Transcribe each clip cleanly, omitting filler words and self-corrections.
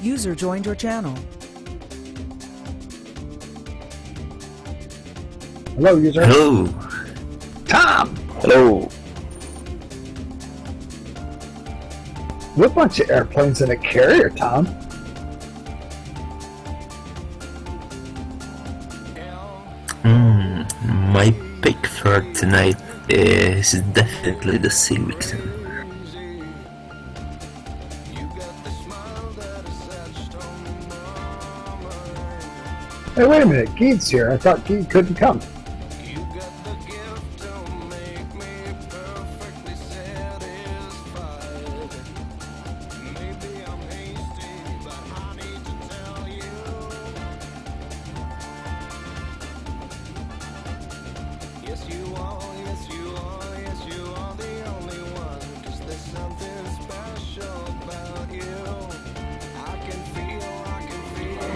User joined your channel. Hello, user. Hello. Tom! Hello. What bunch of airplanes in a carrier, Tom? My pick for tonight is definitely the Sea Vixen. Hey, wait a minute. Geed's here. I thought Geed couldn't come.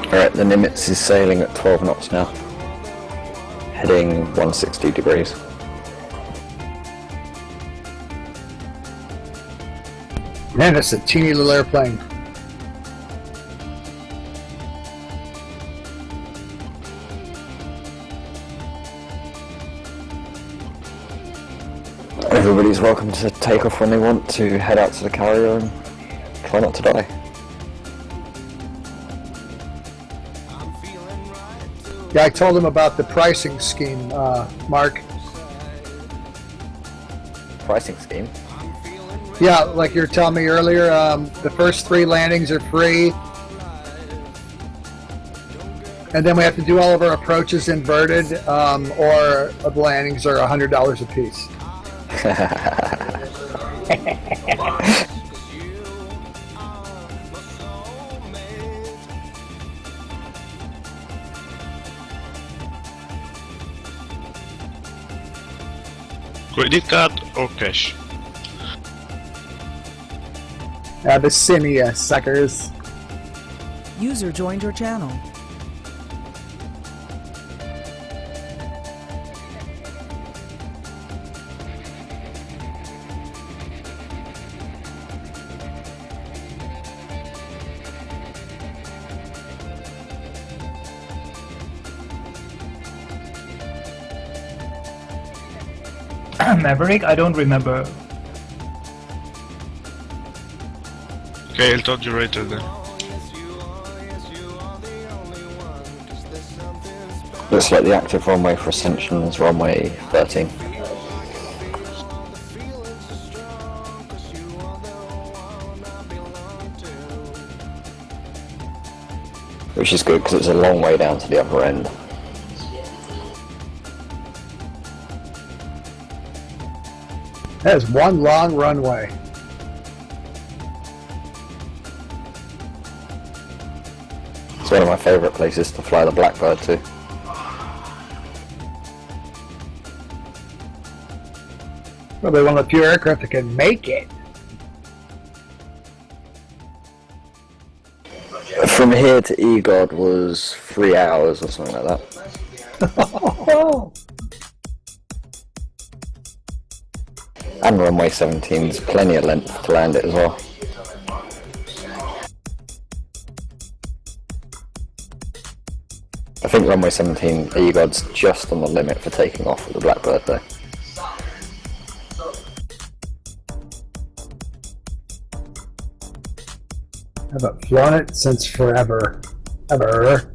Alright, the Nimitz is sailing at 12 knots now, heading 160 degrees. Man, it's a teeny little airplane. Everybody's welcome to take off when they want to head out to the carrier and try not to die. Yeah, I told him about the pricing scheme, Mark. Pricing scheme? Yeah, like you were telling me earlier, the first 3 landings are free. And then we have to do all of our approaches inverted, or the landings are $100 a piece. Credit card or cash? Abyssinia, suckers. User joined your channel. Maverick, I don't remember. Okay, I'll talk to you later then. Looks like the active runway for Ascension is runway 13. Which is good because it's a long way down to the other end. That is one long runway. It's one of my favourite places to fly the Blackbird to. Probably one of the few aircraft that can make it. From here to EGOD was 3 hours or something like that. And runway 17's plenty of length to land it as well. I think runway 17 EGOD's just on the limit for taking off with the Blackbird though. I haven't flown it since forever. Ever.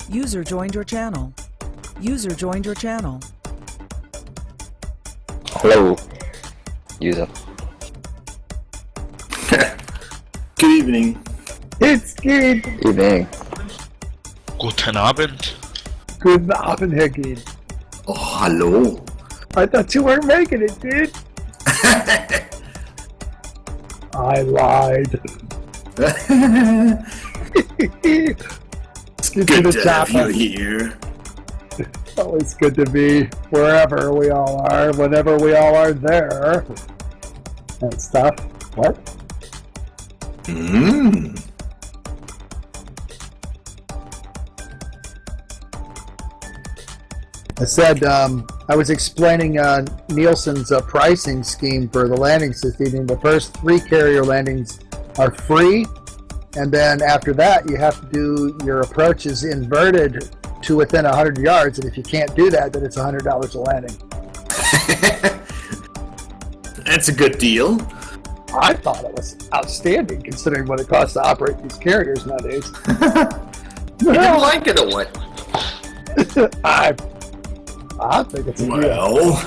User joined your channel. User joined your channel. Hello, user. Good evening. It's good. Evening. Guten Abend. Guten Abend, Herr Gied. Oh, hallo. I thought you weren't making it, dude. I lied. It's good to have you here. Always good to be wherever we all are, whenever we all are there. And stuff. What? I said, I was explaining Nielsen's pricing scheme for the landings this evening. The first 3 carrier landings are free, and then after that, you have to do your approaches inverted to within 100 yards, and if you can't do that, then it's $100 a landing. That's a good deal. I thought it was outstanding, considering what it costs to operate these carriers nowadays. You didn't like it or what? I think it's a deal. Well,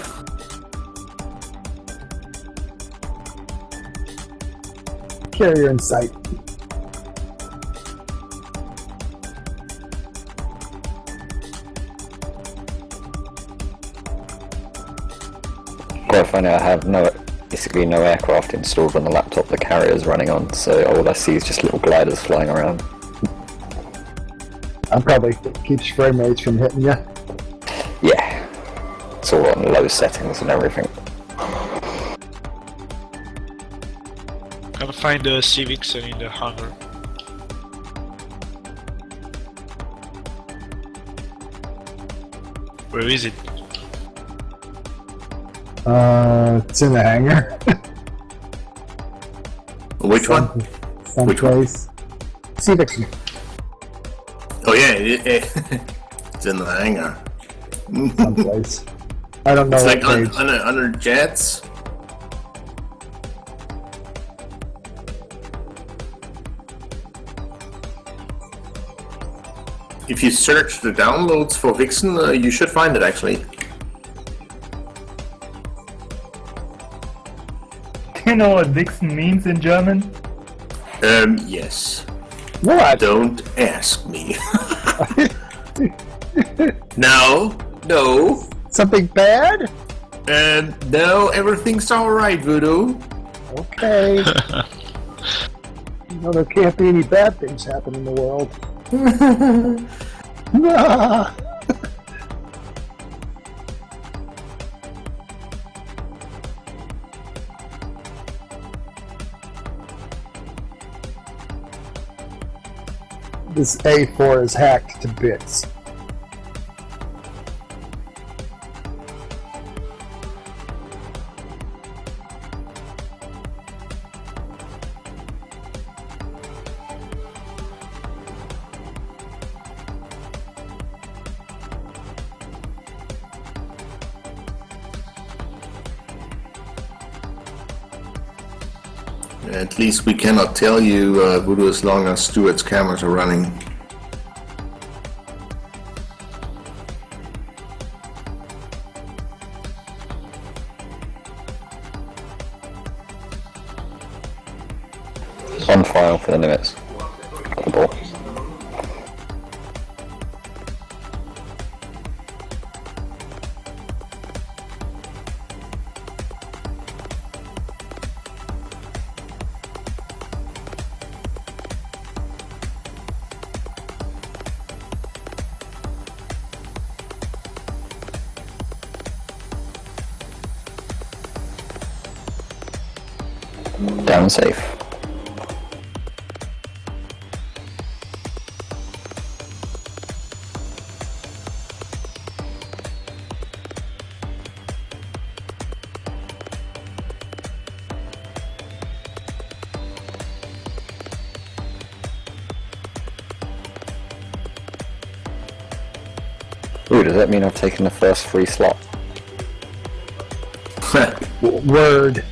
Carrier in sight. Quite funny, I have basically no aircraft installed on the laptop the carrier's running on, so all I see is just little gliders flying around. I'm probably keeps frame rates from hitting you. Yeah, it's all on low settings and everything. Gotta find the Civics in the hangar. Where is it? It's in the hangar. which one? Which one? Someplace. Civics. Oh yeah, it's in the hangar. Someplace. I don't know It's what like page. under jets. If you search the downloads for Vixen, you should find it actually. Do you know what Vixen means in German? Yes. What? Don't ask me. No. Something bad? And no, everything's alright, Voodoo. Okay. No, there can't be any bad things happen in the world. Ah. This A4 is hacked to bits. At least we cannot tell you, Voodoo, as long as Stuart's cameras are running. On file for the Nimitz. Got the ball. Down safe. Ooh, does that mean I've taken the first free slot? Word.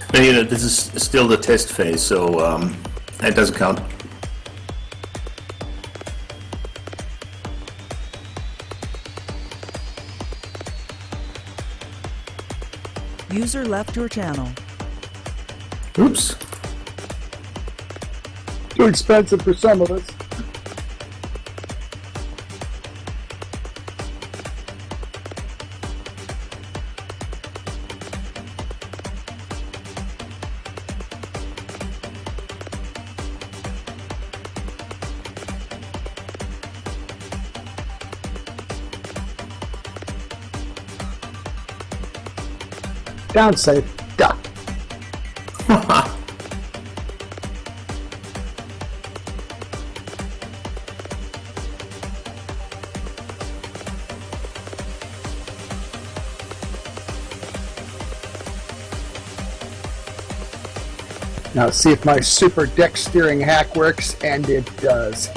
But, you know, this is still the test phase, so that doesn't count. User left your channel. Oops. Too expensive for some of us. Down safe. Duh. Now see if my super deck steering hack works, and it does.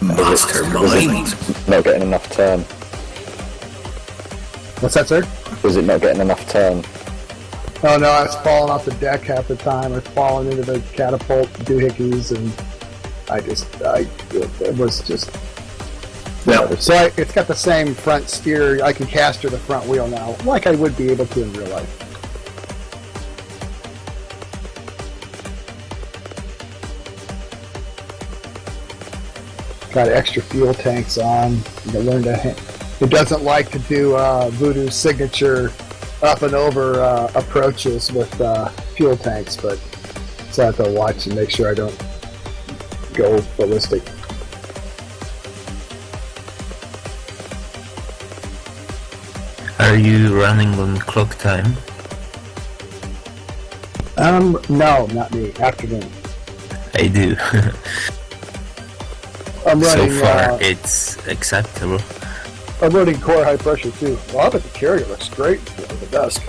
Mastermind. Not getting enough turn. What's that, sir? Was it not getting enough turn? Oh no, I was falling off the deck half the time. I was falling into the catapult doohickeys, and it was just. Well, So it's got the same front steer. I can caster the front wheel now, like I would be able to in real life. Got extra fuel tanks on. You learn to. It doesn't like to do Voodoo's signature up and over approaches with fuel tanks, but so I have to watch and make sure I don't go ballistic. Are you running on clock time? No, not me. Afternoon. I do. I'm So running. far, it's acceptable. I'm running core high pressure too. Well, I bet the carrier looks great at the dusk.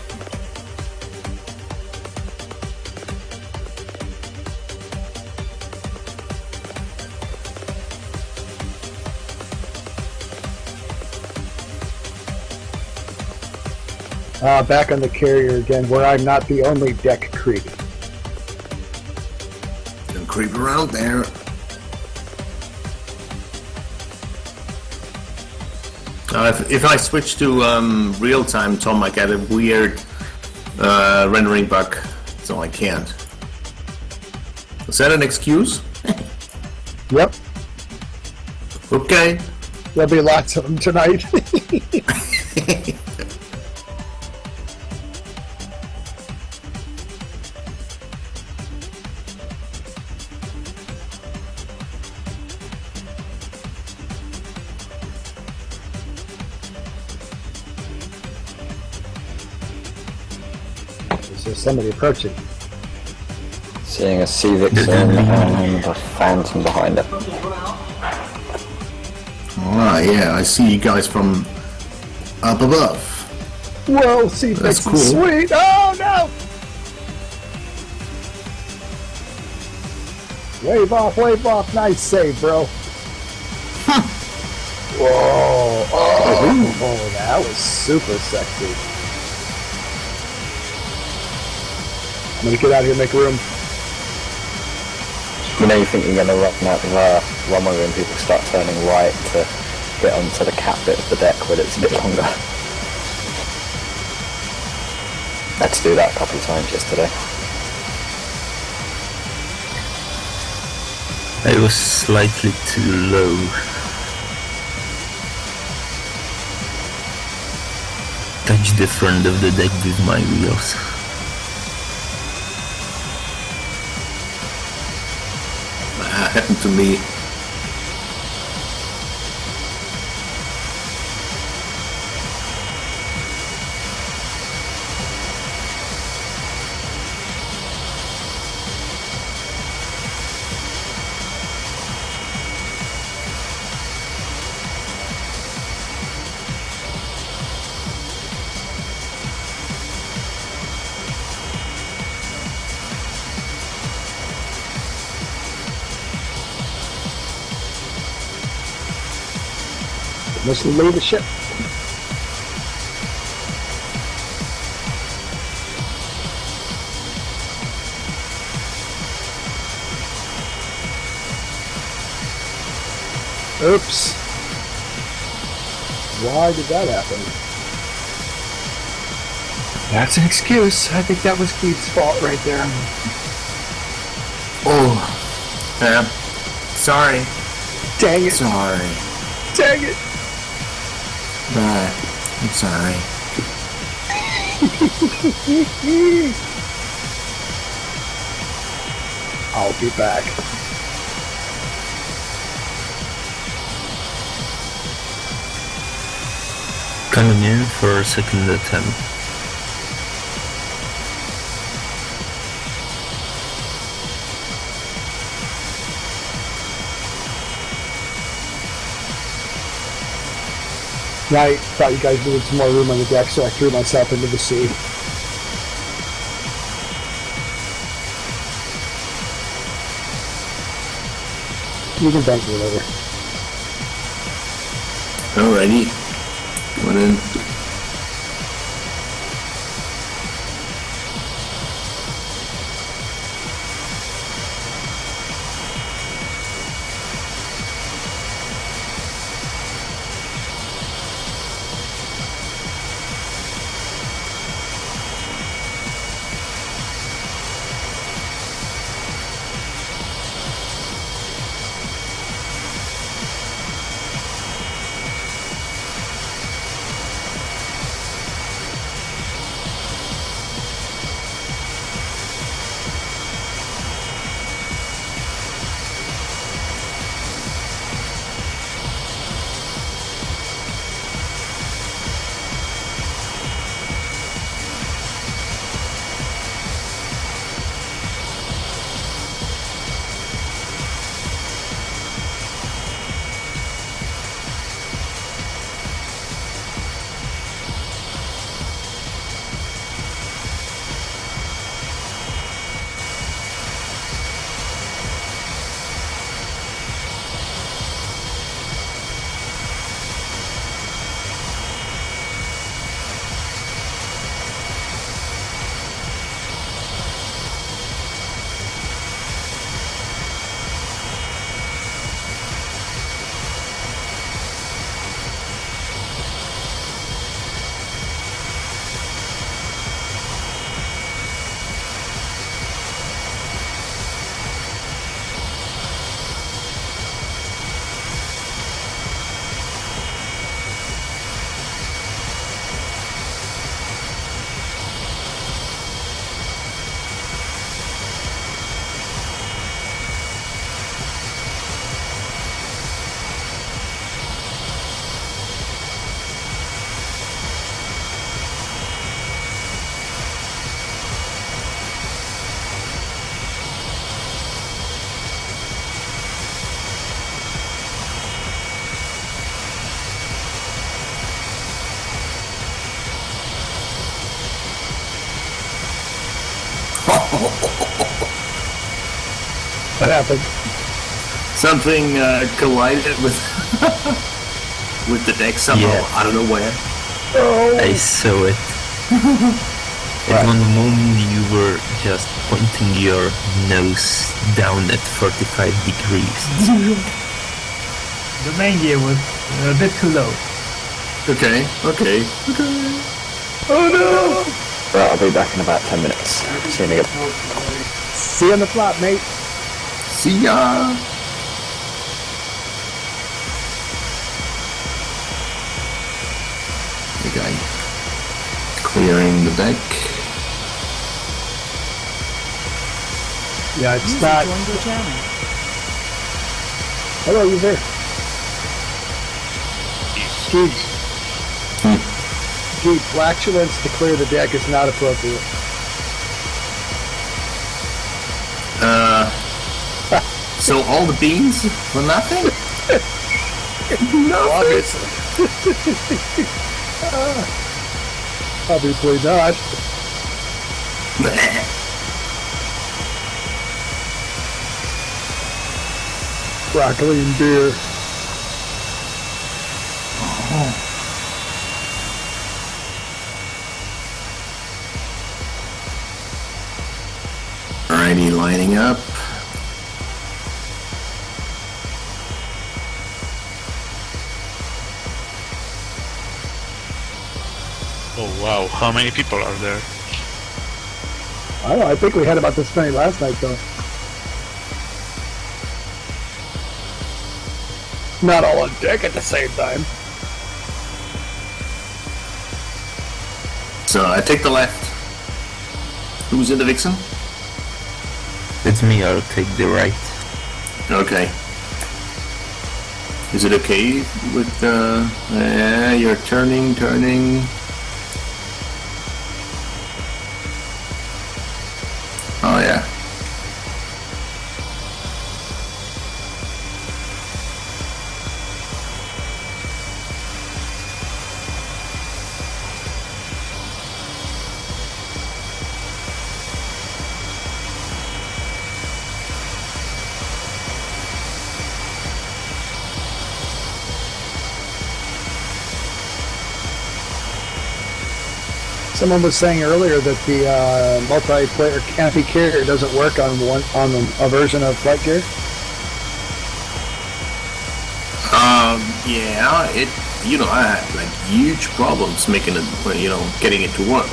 Back on the carrier again, where I'm not the only deck creep. Don't creep around there. If I switch to real time, Tom, I get a weird rendering bug, so I can't. Is that an excuse? Yep, Okay. there'll be lots of them tonight. There's somebody approaching. Seeing a Civic and a Phantom behind it. Ah, yeah, I see you guys from up above. Whoa, see, That's that's cool. sweet. Oh no! Wave off. Nice save, bro. Whoa! Oh, that was super sexy. I'm gonna get out of here and make room. You know, you think you're going to run out of runway when people start turning right to get onto the cap bit of the deck when it's a bit longer. Had to do that a couple of times yesterday. I was slightly too low. Touch the front of the deck with my wheels. Happened to me. Let's leave the ship. Oops. Why did that happen? That's an excuse. I think that was Keith's fault right there. Oh, sorry. Dang it! Sorry. Dang it! I'm sorry. I'll be back. Coming in for a second attempt. I thought you guys needed some more room on the deck, so I threw myself into the sea. You can thank me later. Alrighty. Going in. What happened? Something collided with with the deck somehow. Yeah. I don't know where. I saw it. At one moment you were just pointing your nose down at 45 degrees. The main gear was a bit too low. Okay. Oh no! Right, I'll be back in about 10 minutes. See you in a bit. See you on the flop, mate. See ya. The guy clearing the deck. Yeah, it's User not. joined your channel. Hello, user. Gee, flatulence to clear the deck is not appropriate. So all the beans for nothing? Obviously. Obviously not. Broccoli and beer. Alrighty, lining up. Oh wow, how many people are there? I don't know, I think we had about this many last night though. Not all on deck at the same time. So I take the left. Who's in the Vixen? It's me, I'll take the right. Okay. Is it okay with yeah, you're turning. Oh yeah. Someone was saying earlier that the multiplayer canopy carrier doesn't work on a version of FlightGear. Yeah, I had like huge problems making it, getting it to work.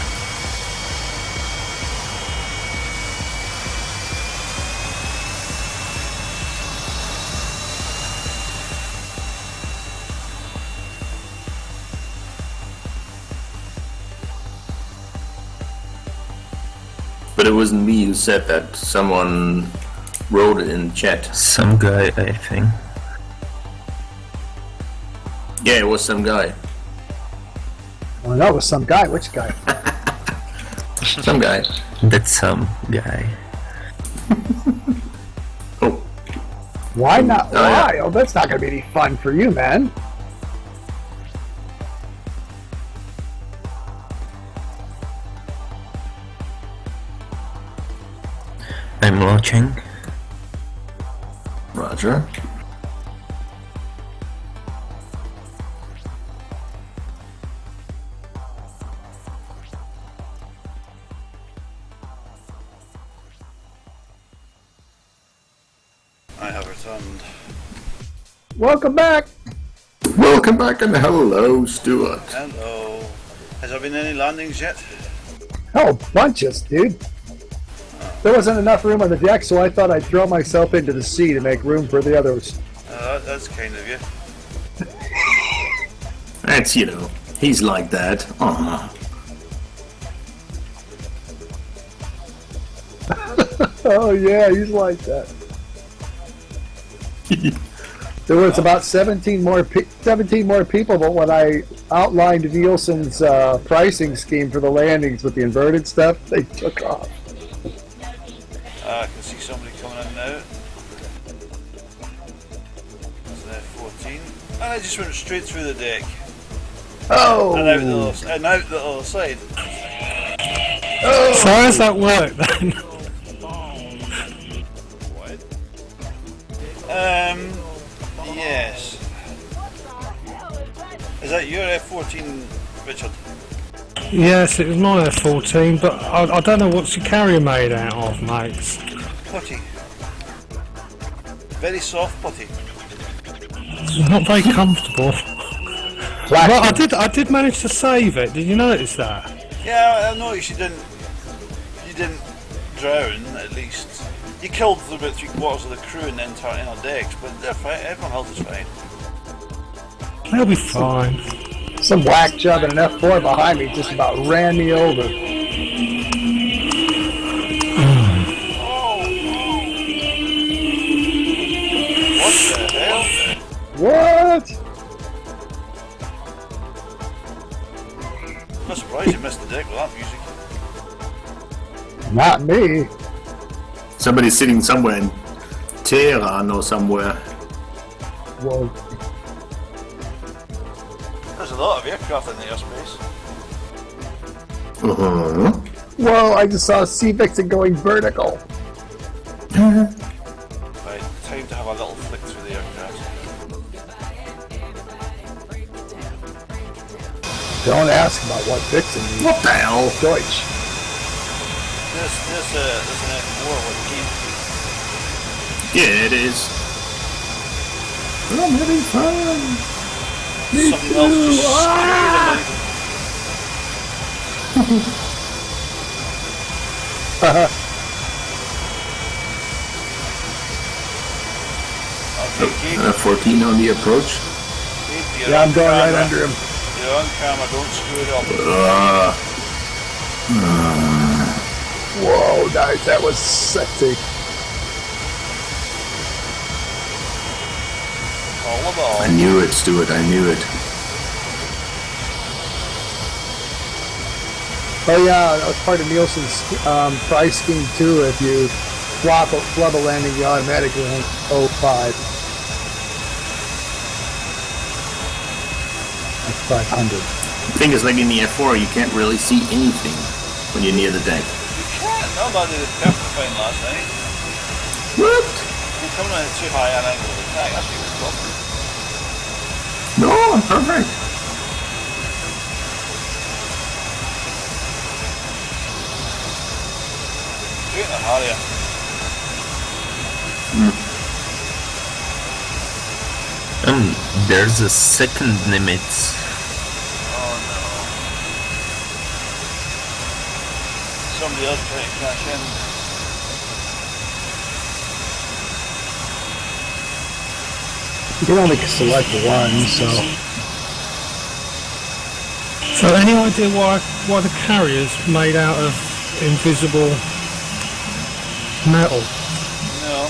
But it wasn't me who said that. Someone wrote it in chat. Some guy, I think. Yeah, it was some guy. Well, that was some guy. Which guy? Some guy. That's some guy. Oh. Why not? Oh, Why? yeah. Oh, that's not going to be any fun for you, man. I'm watching. Roger. I have returned. Welcome back. Welcome back and hello, Stuart. Hello. Has there been any landings yet? Oh, bunches, dude. There wasn't enough room on the deck, so I thought I'd throw myself into the sea to make room for the others. That's kind of you. That's, he's like that. Aww. Oh yeah, he's like that. There was about 17 more people, but when I outlined Nielsen's pricing scheme for the landings with the inverted stuff, they took off. I can see somebody coming in now. There's an F-14. And I just went straight through the deck. Oh! And out the other side. Oh! So how does that work then? What? Yes. Is that your F-14, Richard? Yes, it was my F-14, but I don't know what's your carrier made out of, mates. Putty. Very soft putty. It's not very comfortable. Well, I did manage to save it. Did you notice that? Yeah, I noticed you didn't drown, at least. You killed about 3/4 of the crew and then turning on decks, but they're fine. Everyone else is fine. They'll be fine. Some whack job in an F4 behind me just about ran me over. What the hell? What? I'm surprised you missed the deck with that music. Not me. Somebody's sitting somewhere in Tehran or somewhere. Whoa. There's a lot of aircraft in the airspace. Uh-huh. Whoa, I just saw a Sea Vixen going vertical. Right, time to have a little flick through the aircraft. Don't ask about what Vixen means. What the hell? Deutsch. There's an F4 with Yeah, it is. I'm having fun. Me something else just Ah! 14 on the approach. Yeah, I'm going right under him. You're on camera, don't screw it up. Whoa, nice. That was sexy. All of all. I knew it, Stuart, I knew it. Oh yeah, that was part of Nielsen's price scheme too. If you flub a landing, you automatically rank 05. That's 500. The thing is, like in the F4, you can't really see anything when you're near the deck. You can't. Nobody did perfect fine last night. What? You're coming in at too high an angle of attack. That's your problem. No, I'm perfect. Do it in a hurry. And there's a second Nimitz. Oh no. Somebody else trying to cash in. You can only select one, so. So any idea why the carrier's made out of invisible metal? No.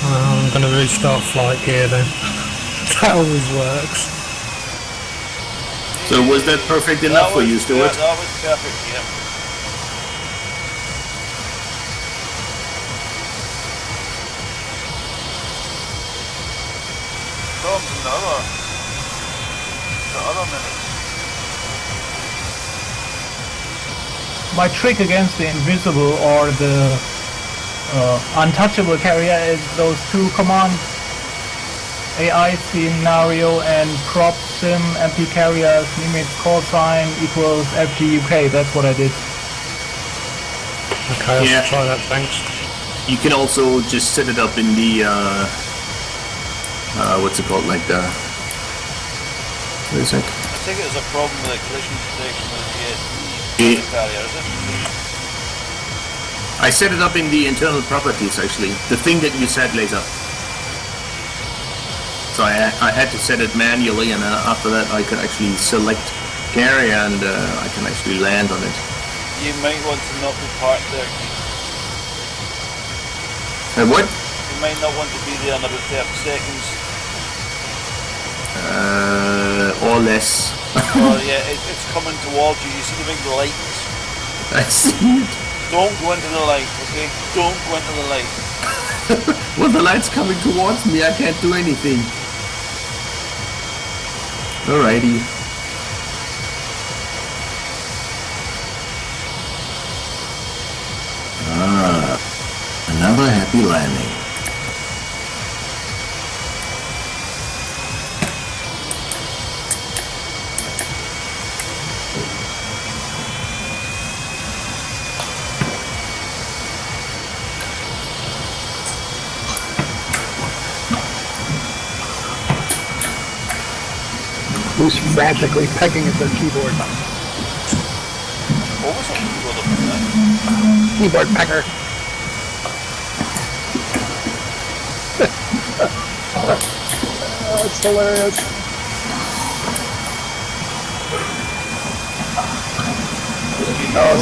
I'm going to restart FlightGear then. That always works. So was that perfect enough for you, Stuart? Yeah, that was perfect, yeah. Tom's the other minute. My trick against the invisible or the untouchable carrier is those two commands, AI scenario and prop sim MP carriers Nimitz call sign equals FGUK. That's what I did. Okay, Yeah. I'll try that, thanks. You can also just set it up in the, what's it called, like the... Wait a sec. I think it was a problem with the collision protection with the Yeah. carrier, is it? I set it up in the internal properties, actually. The thing that you said, Laser. So I had to set it manually, and then after that I could actually select carrier, and I can actually land on it. You might want to not be parked there. What? You might not want to be there in about 30 seconds. Or less. Oh yeah, it's coming towards you. You see the big lights. I see it. Don't go into the light, okay? Don't go into the light. Well, the light's coming towards me. I can't do anything. Alrighty. Another happy landing. Who's frantically pecking at their keyboard? What was that keyboard up there? Keyboard pecker. That's hilarious. Oh,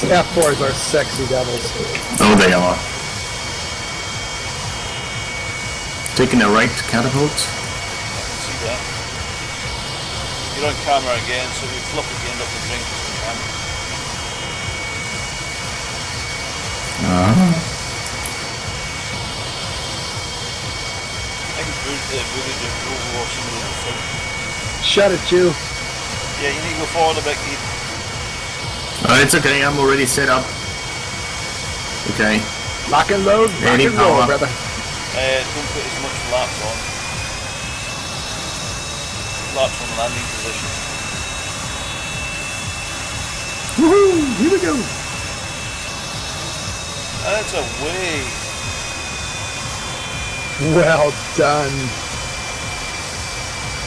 F4s are sexy devils. Oh, they are. Taking a right catapult. I can see that. You're on camera again, so if you flip it, you end up with drink on camera. I can really just go over some of the food. Shut it, you. Yeah, you need to go forward a bit, Keith. It's okay, I'm already set up. Okay. Lock and load, rock Any and roll, power. brother. Don't put as much laps on. Laps on landing position. Woohoo! Here we go. That's a way. Well done.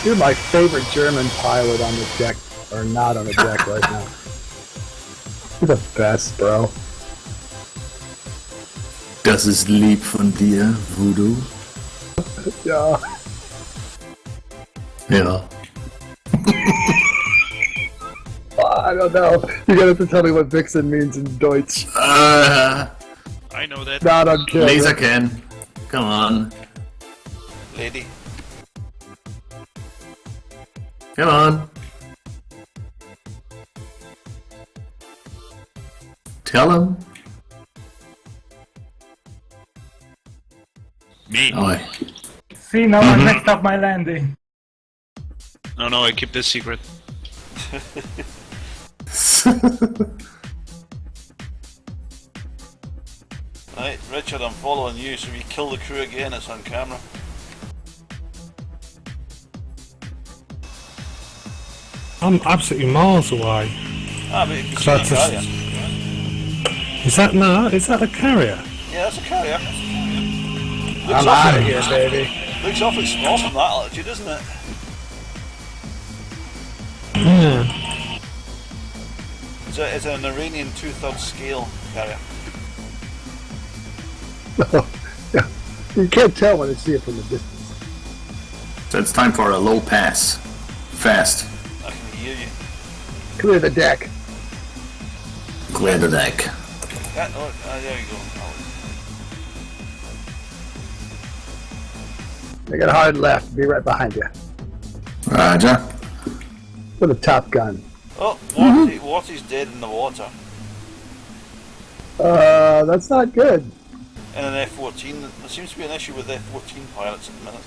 You're my favorite German pilot on the deck, or not on the deck right now. You're the best, bro. Das ist lieb von dir, Voodoo. Yeah. Yeah. I don't know. You're gonna have to tell me what Vixen means in Deutsch. I know that. Not on camera. Laser can. Come on. Lady. Come on. Tell him. Me. Oh, See, now I messed up my landing. No, I keep this secret. Right, Richard, I'm following you, so if you kill the crew again, it's on camera. I'm absolutely miles away. Ah, but you can see So the carrier. Is that a carrier? Yeah, that's a carrier. I'm out of here, baby. Looks awfully small from that altitude, isn't it? Yeah. It's an Iranian 2/3 scale carrier. Yeah. You can't tell when you see it from a distance. so it's time for a low pass. Fast. I can hear you. Clear the deck. Clear the deck. Yeah, oh, there you go. Make it hard left. Be right behind you. Roger. With a Top Gun. Oh, Watty's dead in the water. That's not good. In an F-14. There seems to be an issue with F-14 pilots at the minute.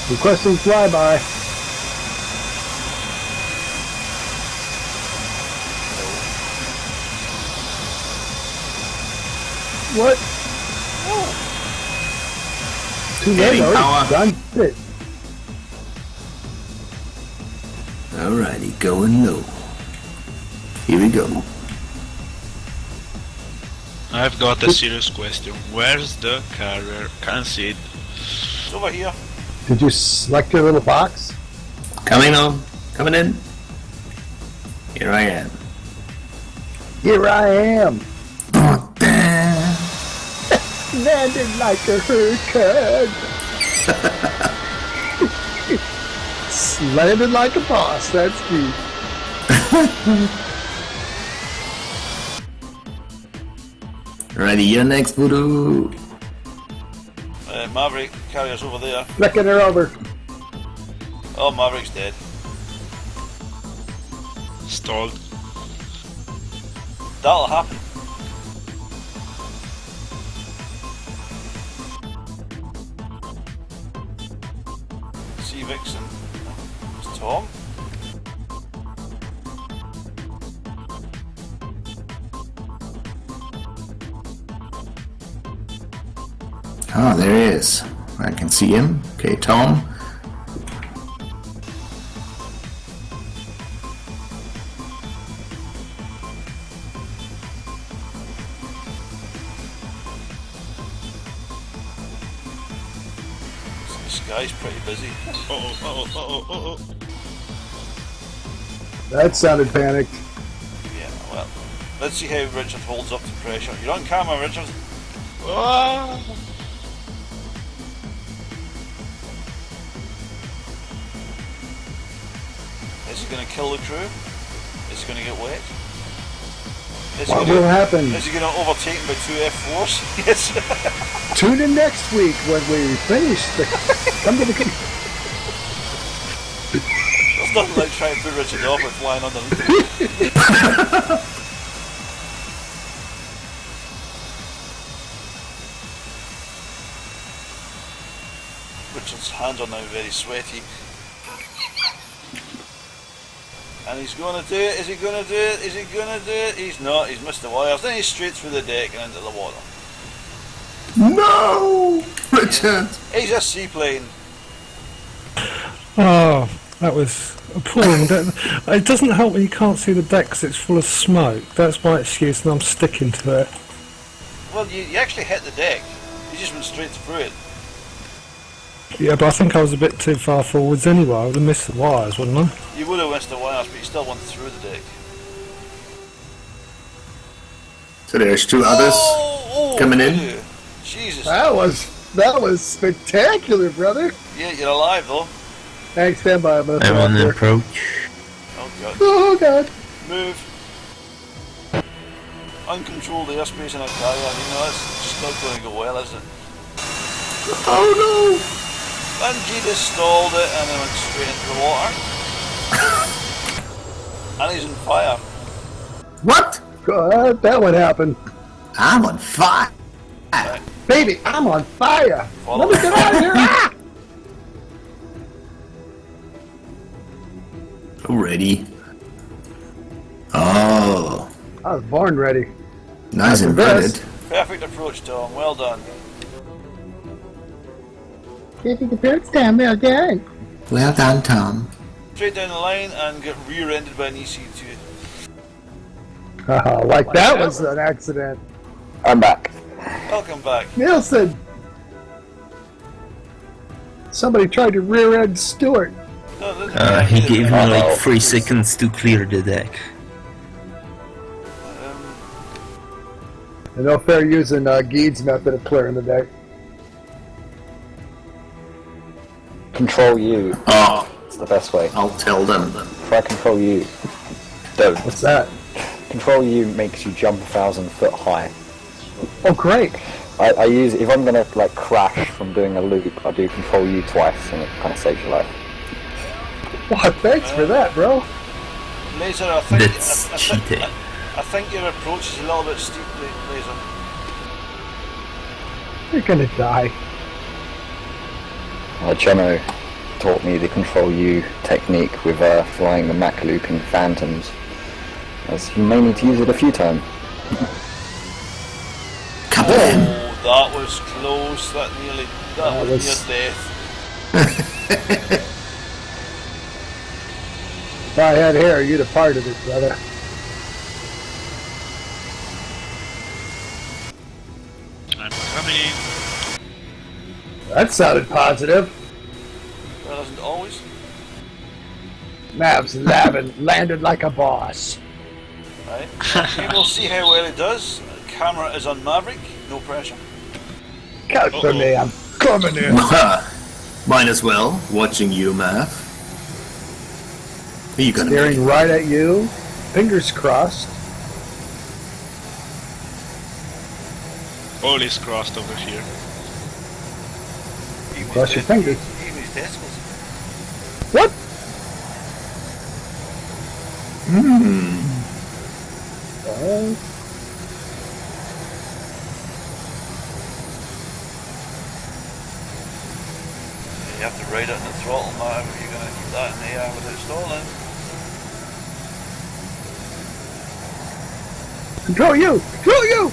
Requesting flyby. What? Too late, Getting already power. done it. Alrighty, going low. Here we go. I've got a serious question. Where's the carrier? Can't see it. It's over here. Did you select your little box? Coming on. Coming in. Here I am. Here I am. Oh, damn. Landed like a hurricane. Landed like a boss, that's me. Ready, you're next, Voodoo. Maverick carrier's over there. Flicking her over. Oh, Maverick's dead. Stalled. That'll happen. See Vixen. It's Tom. Ah, there he is. I can see him. Okay, Tom. The sky's pretty busy. Uh-oh. That sounded panicked. Yeah, well, let's see how Richard holds up to pressure. You're on camera, Richard. Ah. Is he going to kill the crew? Is he going to get wet? Is he What gonna- will happen? Is he going to overtake him by 2 F4s? Yes. Tune in next week when we finish the... Come to the... There's nothing like trying to put Richard off with flying underneath him. Richard's hands are now very sweaty. And he's going to do it. Is he going to do it? Is he going to do it? He's not. He's missed the wires. Then he's straight through the deck and into the water. No! Richard! He's a seaplane. Oh, that was appalling. It doesn't help when you can't see the deck because it's full of smoke. That's my excuse and I'm sticking to it. Well, you actually hit the deck. You just went straight through it. Yeah, but I think I was a bit too far forwards anyway. I would have missed the wires, wouldn't I? You would have missed the wires, but you still went through the deck. So there's two others. Oh! Oh, Coming in. dude. Jesus. That was spectacular, brother. Yeah, you're alive though. Thanks, stand by. I'm I'm on the approach. Oh god. Oh god. Move. Uncontrolled airspace in a carrier. You know, that's just not going to go well, is it? Oh And G just stalled it and then went straight into the water. And he's on fire. What? no. God, that would happen. I'm on fire. Baby, I'm on fire. Follow Let me get out of here. Ah! Ready. Oh, I was born ready. nice and That's the vetted. Perfect approach, Tom. Well done. Well done. Well done, Tom. Straight down the line and get rear-ended by an EC2. Like that was an accident. I'm back. Welcome back. Nielsen! Somebody tried to rear-end Stewart. No, this- He gave me like 3 seconds to clear the deck. And no fair using Geed's method of clearing the deck. Control U. Oh, It's the best way. I'll tell them. Try Control U. Don't. What's that? Control U makes you jump 1,000 foot high. Oh, great. I use, if I'm gonna like crash from doing a loop, I do Control U twice and it kind of saves your life. Well, thanks for that, bro. Laser, I think, That's cheating. I think your approach is a little bit steep, Laser. You're gonna die. Jono taught me the Control U technique with flying the Mach looping Phantoms, as you may need to use it a few times. Kabam! Oh, that was close. That was near death. If I had hair, you'd have parted it, brother. I'm coming. That sounded positive. Well, isn't it always? Mavs landed like a boss. Right. We will see how well it does. Camera is on Maverick. No pressure. Count for me, I'm coming in. Mine as well. Watching you, Math. Are you gonna Staring make right at you. Fingers crossed. All is crossed over here. Cross your fingers. Even his testicles. What? You have to ride it in the throttle now if you're going to keep that in the air without stalling. Control you! Control you!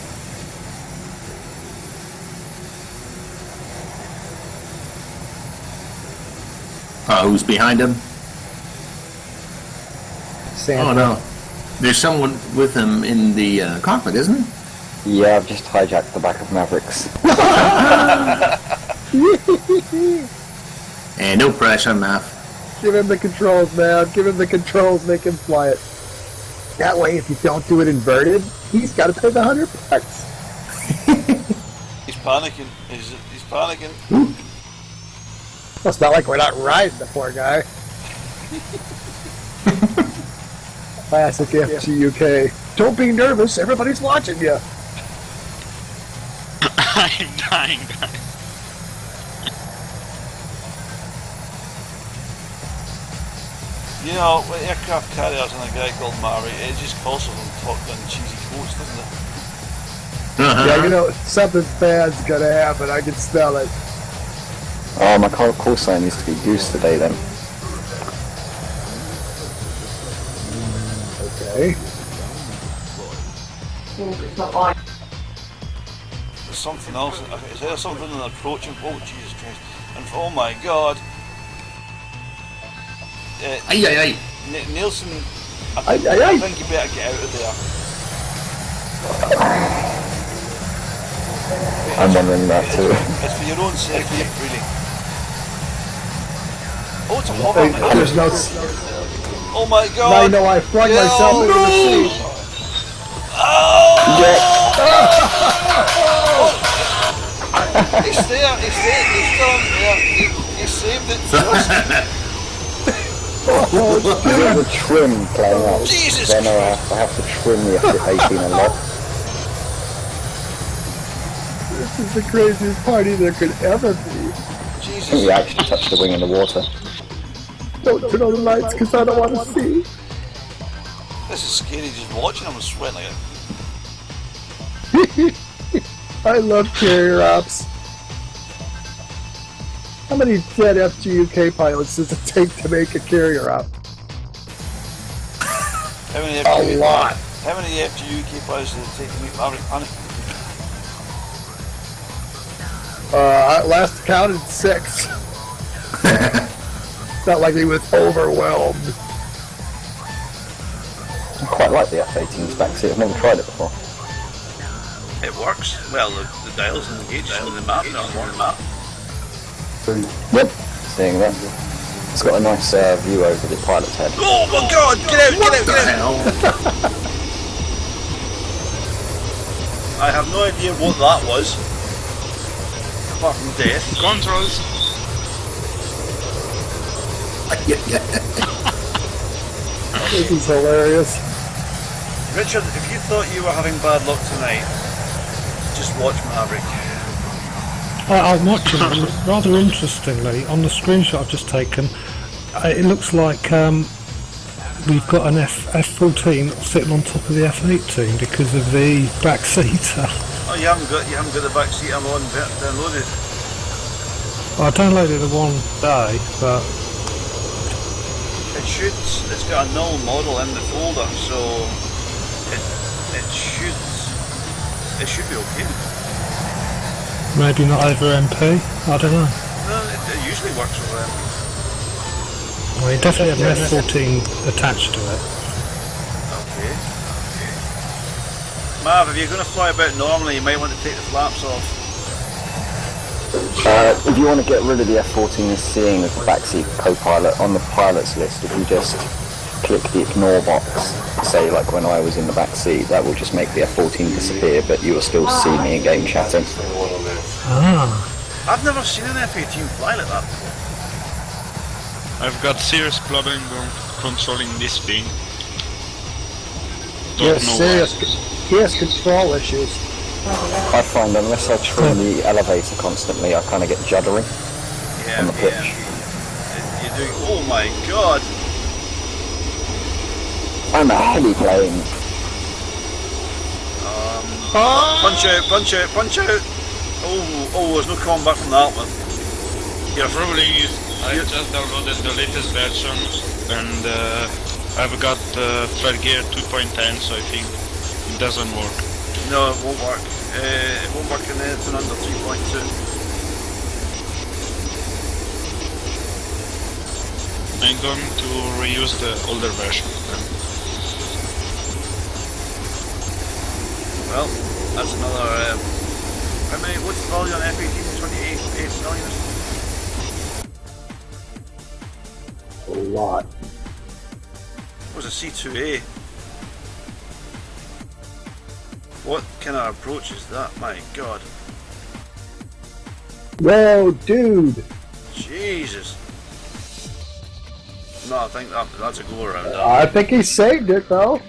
who's behind him? Santa. Oh no. There's someone with him in the cockpit, isn't there? Yeah, I've just hijacked the back of Mavericks. And no pressure, Math. Give him the controls, man. Give him the controls, make him fly it. That way, if you don't do it inverted, he's got to pay the $100. He's panicking. He's panicking. Well, it's not like we're not riding the poor guy. Classic FGUK. Don't be nervous, everybody's watching you. I'm dying, guys. You know, with aircraft carriers and a guy called Mari, it just calls for them to talk down cheesy quotes, doesn't it? Yeah, you know, something bad's gonna happen, I can smell it. Oh, my call sign needs to be Goose today then. Okay. There's something else. Is there something in the approaching? Oh, Jesus Christ. And oh my God. Aye, aye, aye. Nielsen, I Aye. think you better get out of there. I'm wondering that too. It's for your own safety, really. Oh, it's a hover. There's no... Oh my God. Now you know I flung myself into the sea. Oh! Yeah. He's there, he's still in there. He saved it just. There's a trim playing up. Jesus Then Christ. I have to trim the F-18 a lot. This is the craziest party there could ever be. I think Jesus. we actually touched the wing in the water. Don't turn on the lights because I don't want to see. This is scary just watching him sweat like it. I love carrier ops. How many dead FGUK pilots does it take to make a carrier op? How many A FGUK lot. How many FGUK pilots did it take to meet Maverick Honey? Last counted 6. Felt like he was overwhelmed. I quite like the F-18's backseat. I've never tried it before. It works. Well, the dials engaged on the map now. On the map. Yep, seeing that. It's got a nice view over the pilot's head. Oh my God! Get out! Get out! Get out! I have no idea what that was. Apart from death. Controls. This is hilarious. Richard, if you thought you were having bad luck tonight, just watch Maverick. I'm watching it, and rather interestingly, on the screenshot I've just taken, it looks like we've got an F-14 sitting on top of the F-18 because of the back seater. Oh, you haven't got the back seat I'm on downloaded. I downloaded it one day, but It's got a null model in the folder, so it should be okay. maybe not over MP. I don't know. No, it usually works over MP. Well, you definitely have an F-14 attached to it. Okay. Mav, if you're going to fly about normally, you might want to take the flaps off. If you want to get rid of the F-14 as seeing as the backseat co-pilot on the pilot's list, if you just click the ignore box, say like when I was in the back seat, that will just make the F-14 disappear, but you will still see me in game chatting. Ah. I've never seen an F-18 fly like that before. I've got serious problem controlling this thing. Yes, serious. He has control issues. I find unless I trim the elevator constantly, I kind of get juddery on the pitch. You're doing. Oh my God! I'm a heliplane. Punch out! Punch out! Punch out! Oh! There's no coming back from that one. Yeah, probably I just downloaded the latest version and I've got FlightGear 2.10, so I think it doesn't work. No, it won't work. It won't work in anything under 3.2. I'm going to reuse the older version then. Well, that's another. How many? What's the value on F-18? 28 million. A lot. What's a C2A? What kind of approach is that? My God. Whoa, dude. Jesus. No, I think that's a go around. I think he saved it, though.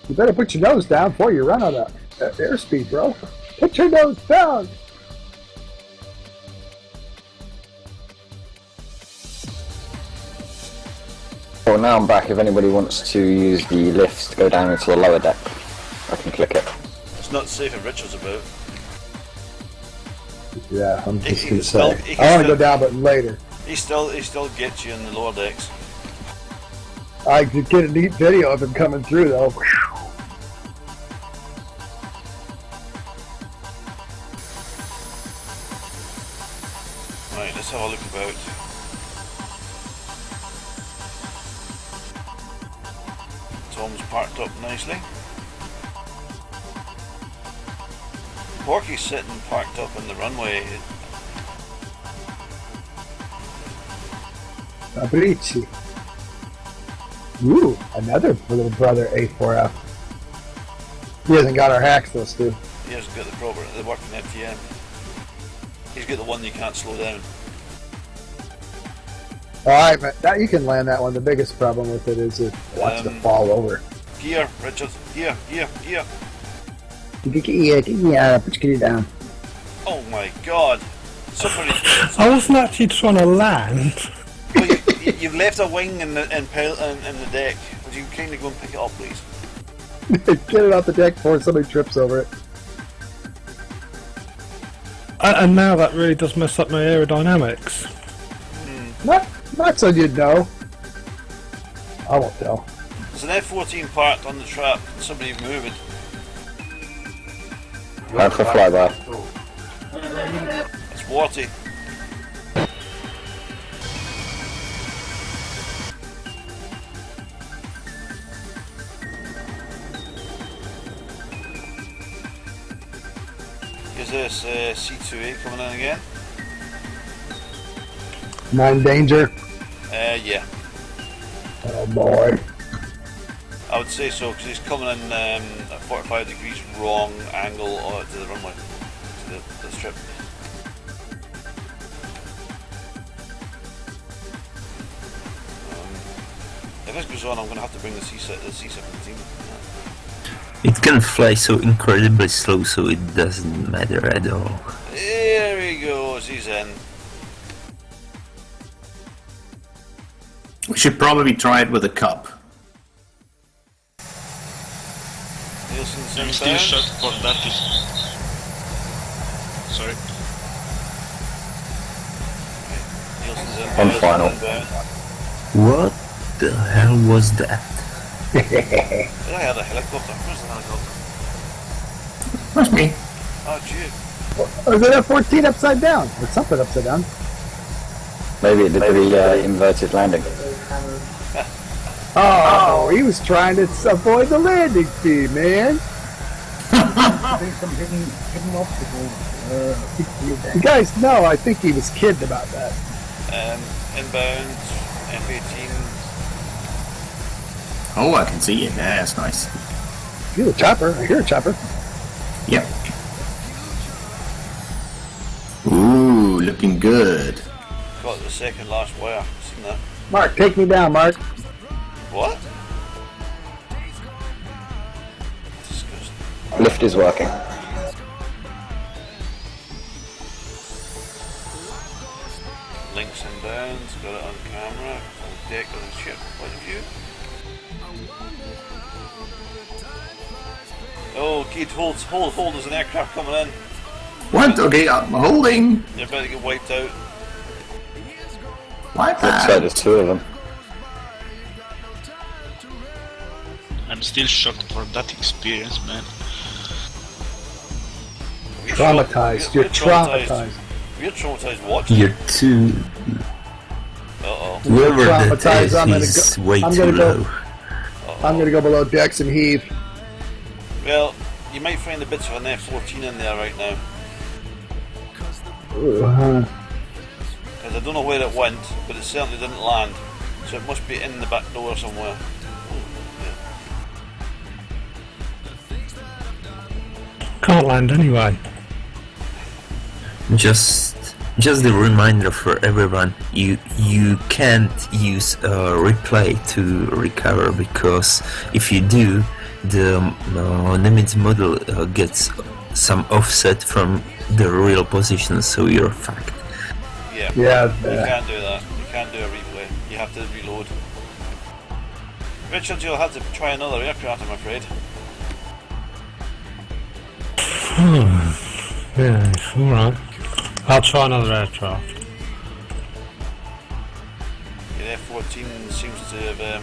You better put your nose down before you run out of airspeed, bro. Put your nose down. Well, now I'm back. If anybody wants to use the lifts to go down into the lower deck, I can click it. It's not safe if Richard's about. Yeah, I'm just He gonna can still- say. he can I want to still- go down, but later. He still gets you in the lower decks. I could get a neat video of him coming through, though. Right, let's have a look about. Tom's parked up nicely. Porky's sitting parked up in the runway. Fabrici. Ooh, another little brother A4F. He hasn't got our hacks, though, Stu. He hasn't got the working FTM. He's got the one you can't slow down. Alright, man, that you can land that one. The biggest problem with it is it wants to fall over. Gear, Richard. Gear. Yeah, put your gear down. Oh my god. Somebody. I wasn't actually trying to land. Well, you've left a wing in the deck. Would you kindly go and pick it up, please? Get it off the deck before somebody trips over it. And now that really does mess up my aerodynamics. Not so you'd know. I won't tell. There's an F-14 parked on the trap. Somebody moving. Time for flyby. It's Warty. Is this C2A coming in again? 9 danger. Yeah. Oh boy. I would say so, because he's coming in at 45 degrees wrong angle to the runway, to the strip. If this goes on, I'm going to have to bring the C-17. It can fly so incredibly slow, so it doesn't matter at all. There he goes, he's in. We should probably try it with a cup. Nielsen's I'm inbound. still shot for that. Sorry. Nielsen's On inbound. final. What the hell was that? I had a helicopter. Where's the helicopter? That's me. Oh, gee. Or is it F-14 upside down? Or something upside down. Maybe it did the inverted landing. Oh, he was trying to avoid the landing fee, man. You guys know, I think he was kidding about that. Inbound, F-18. Oh, I can see it. Yeah, that's nice. You're a chopper. I hear a chopper. Yep. Ooh, looking good. Got the second last wire. Seen that? Mark, take me down, Mark. What? Disgusting. Lift is working. Links inbound, got it on camera, on deck of the ship, point of view. Oh, Keith, hold, there's an aircraft coming in. What? Okay, I'm holding. You're about to get wiped out. What? Looks like there's 2 of them. I'm still shocked for that experience, man. Traumatized. You're traumatized. We're traumatized watching. You're too... Uh-oh. Whoever that Traumatized. is way too low. I'm gonna go below decks and heave. Well, you might find the bits of an F-14 in there right now. Uh-huh. Because I don't know where it went, but it certainly didn't land. So it must be in the back door somewhere. Can't land anyway. Just a reminder for everyone, you can't use a replay to recover, because if you do, the Nimitz model gets some offset from the real position, so you're fucked. Yeah. Yeah. You can't do that. You can't do a replay. You have to reload. Richard, you'll have to try another aircraft, I'm afraid. Yeah, alright. I'll try another aircraft. Your F-14 seems to have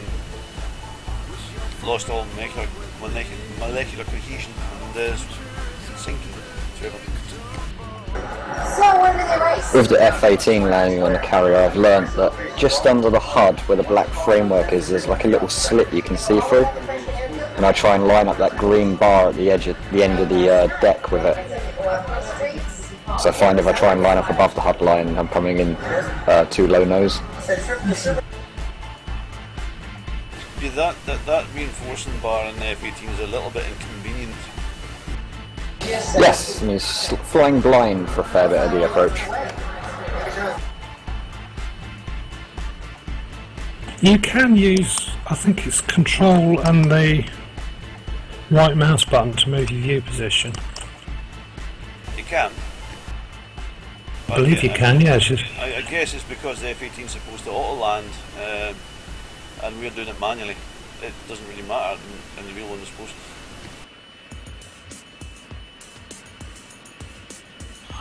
lost all molecular cohesion and is sinking. With the F-18 landing on the carrier, I've learnt that just under the HUD where the black framework is, there's like a little slit you can see through. And I try and line up that green bar at the edge, at the end of the deck with it. So I find if I try and line up above the HUD line, I'm coming in too low nose. Yeah, that reinforcing bar in the F-18 is a little bit inconvenient. Yes, and he's flying blind for a fair bit of the approach. You can use, I think it's Control and the right mouse button to move your view position. You can. I believe you can, yeah. I guess it's because the F-18 is supposed to auto-land, and we're doing it manually. It doesn't really matter, and the real one is supposed to.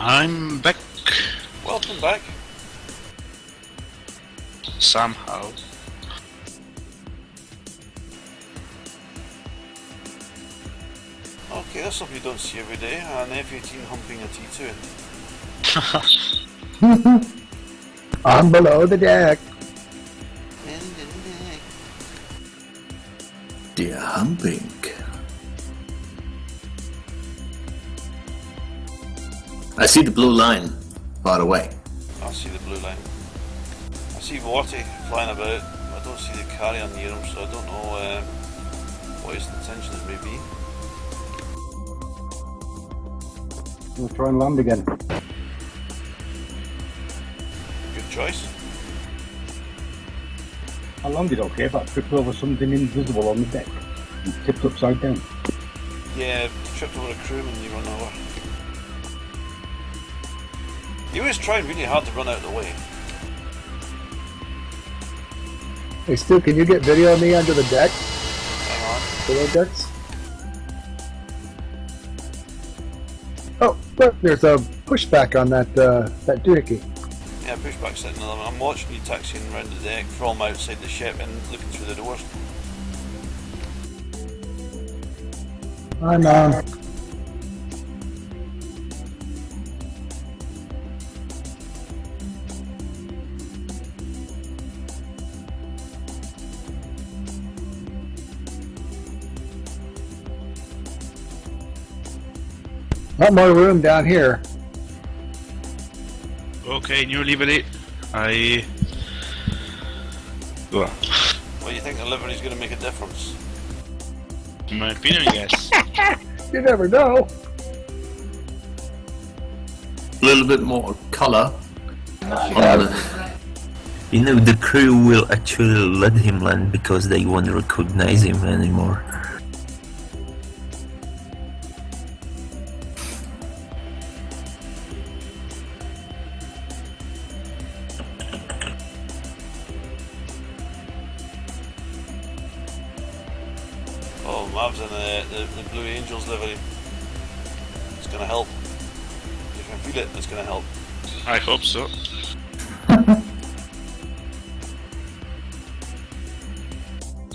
I'm back. Welcome back. Somehow. Okay, that's something you don't see every day, an F-18 humping a T2. I'm below the deck. Dear humping. I see the blue line far away. I see the blue line. I see Warty flying about. I don't see the carrier near him, so I don't know what his intentions may be. We'll try and land again. Good choice. I landed okay, but I tripped over something invisible on the deck and tipped upside down. Yeah, tripped over a crewman and you run over. He was trying really hard to run out of the way. Hey Stu, can you get video of me under the deck? Hang on. Below decks? Oh, look, there's a pushback on that doohickey. Yeah, pushback sitting on them. I'm watching you taxiing around the deck from outside the ship and looking through the doors. I'm on. Lot more room down here. Okay, new livery. Well, Well, you think the livery's going to make a difference? in my opinion, yes. You never know. A little bit more color. You know, the crew will actually let him land because they won't recognize him anymore. Oh, Mav's in the Blue Angels livery. It's going to help. You can feel it, it's going to help. I hope so.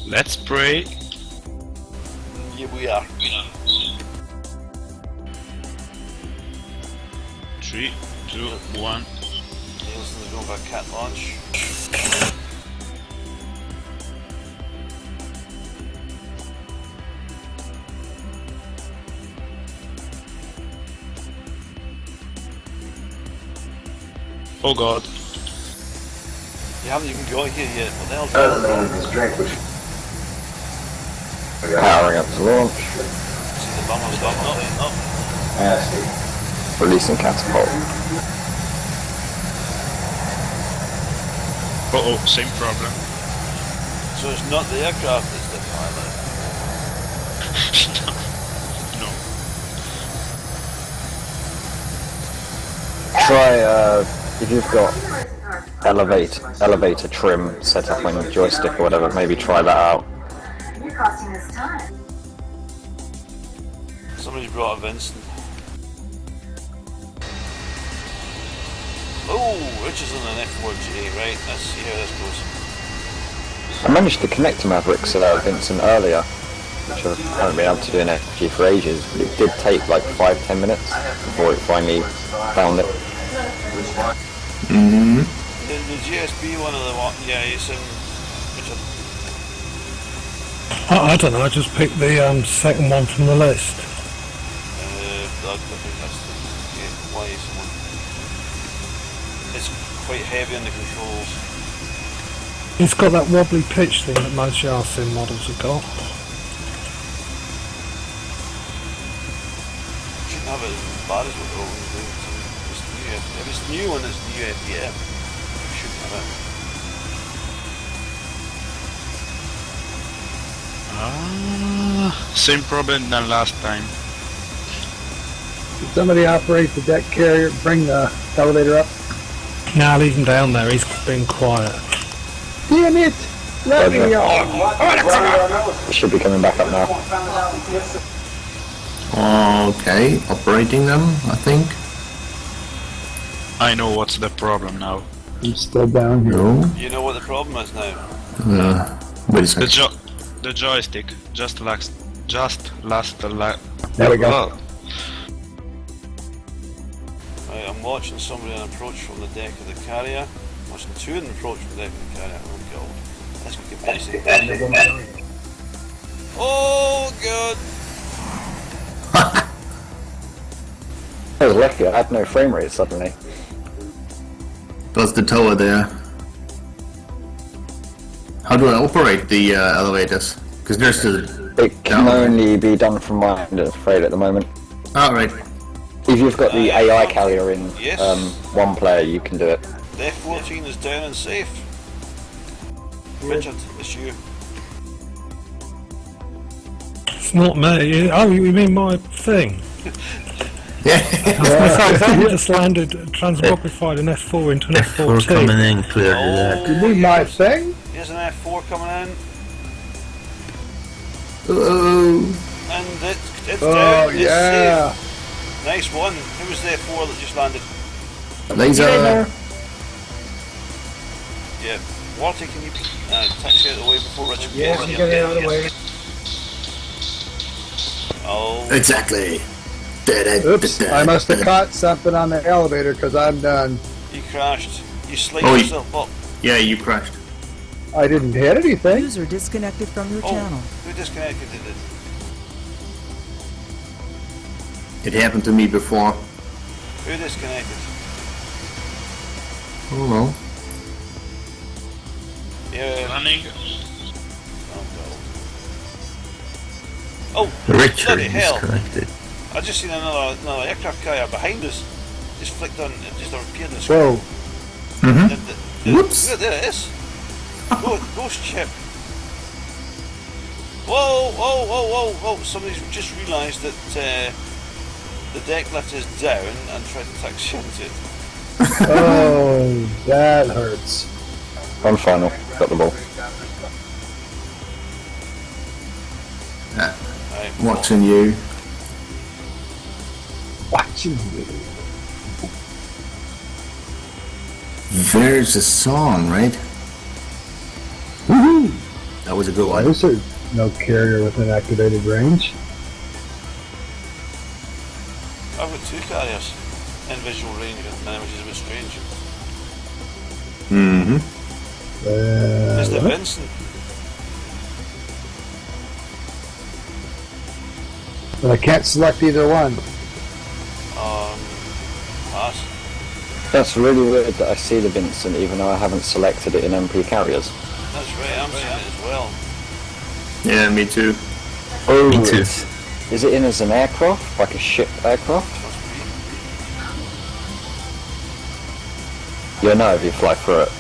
Let's pray. Yeah, we are. 3, 2, 1. Nielsen's going for a cat launch. Oh god. You haven't even got here yet. What the hell's that? Powering up to launch. See the bum on the top? No. Releasing catapult. Uh-oh, same problem. So it's not the aircraft, it's the pilot. No. Try, if you've got elevator trim set up on your joystick or whatever, maybe try that out. You're costing us time. Somebody's brought a Vincent. Oh, Rich is on an F4G, right? Let's see how this goes. I managed to connect to Maverick's Vincent earlier, which I haven't been able to do in FG for ages, but it did take like 5-10 minutes before it finally found it. Mm-hmm. The GSB one of the one, yeah, he's in. Richard. I don't know, I just picked the second one from the list. I think that's the why is one. It's quite heavy on the controls. It's got that wobbly pitch thing that most Yarsim models have got. Shouldn't it as bad as what they're always doing. It's new. If it's new and it's new FDM, you shouldn't have it. Same problem than last time. Did somebody operate the deck carrier, bring the elevator up? Nah, leave him down there. He's being quiet. Damn it! Let me go! It should be coming back up now. Okay, operating them, I think. I know what's the problem now. I'm still down here. No. You know what the problem is now? Wait a second. The joystick just last There we go. Right, I'm watching somebody approach from the deck of the carrier. I'm watching two of them approach from the deck of the carrier. Oh god. Let's get busy. Oh god! I was lucky, I had no frame rate suddenly. That's the tower there. How do I operate the elevators? Because there's the... It can only be done from my end, I'm afraid, at the moment. Alright. If you've got the AI carrier in Yes. one player, you can do it. The F-14 is down and safe. Richard, it's you. It's not me. Oh, you mean my thing? Yeah. I just landed, transmogrified an F4 into an F4 F14. coming in, clearly that. You need my thing? Here's an F4 coming in. And it's Oh, down. It's yeah. safe. Nice one. Who was the F4 that just landed? Laser. Yeah. Walter, can you taxi out of the way before Richard Yeah, gets I'm here? getting out of the way. Oh. Exactly. Oops, I must have caught something on the elevator because I'm done. You crashed. You slid Oh, yourself up. Yeah, you crashed. I didn't hit anything. User disconnected from your Oh, channel. who disconnected it? It happened to me before. Who disconnected? Oh no. Yeah. Running. Oh, Richard bloody hell. disconnected. I just seen another aircraft carrier behind us. Just flicked on, it just appeared on the screen. Whoa. Whoops. There it is. Ghost ship. Whoa, whoa, whoa, whoa, whoa. Somebody's just realised that the deck lift is down and tried to taxi into it. Oh, that hurts. On final, got the ball. Right, Watching you. Watching you. There's a song, right? Woohoo! That was a good Why one. is there no carrier within activated range? I've got two carriers in visual range at the minute, which is a bit strange. Mm-hmm. Mr. What? Vincent. But I can't select either one. Pass. That's really weird that I see the Vincent even though I haven't selected it in MP carriers. That's right, I'm seeing it as well. Yeah, me too. Oh, Me too. Is it in as an aircraft? Like a ship aircraft? You'll know if you fly through it.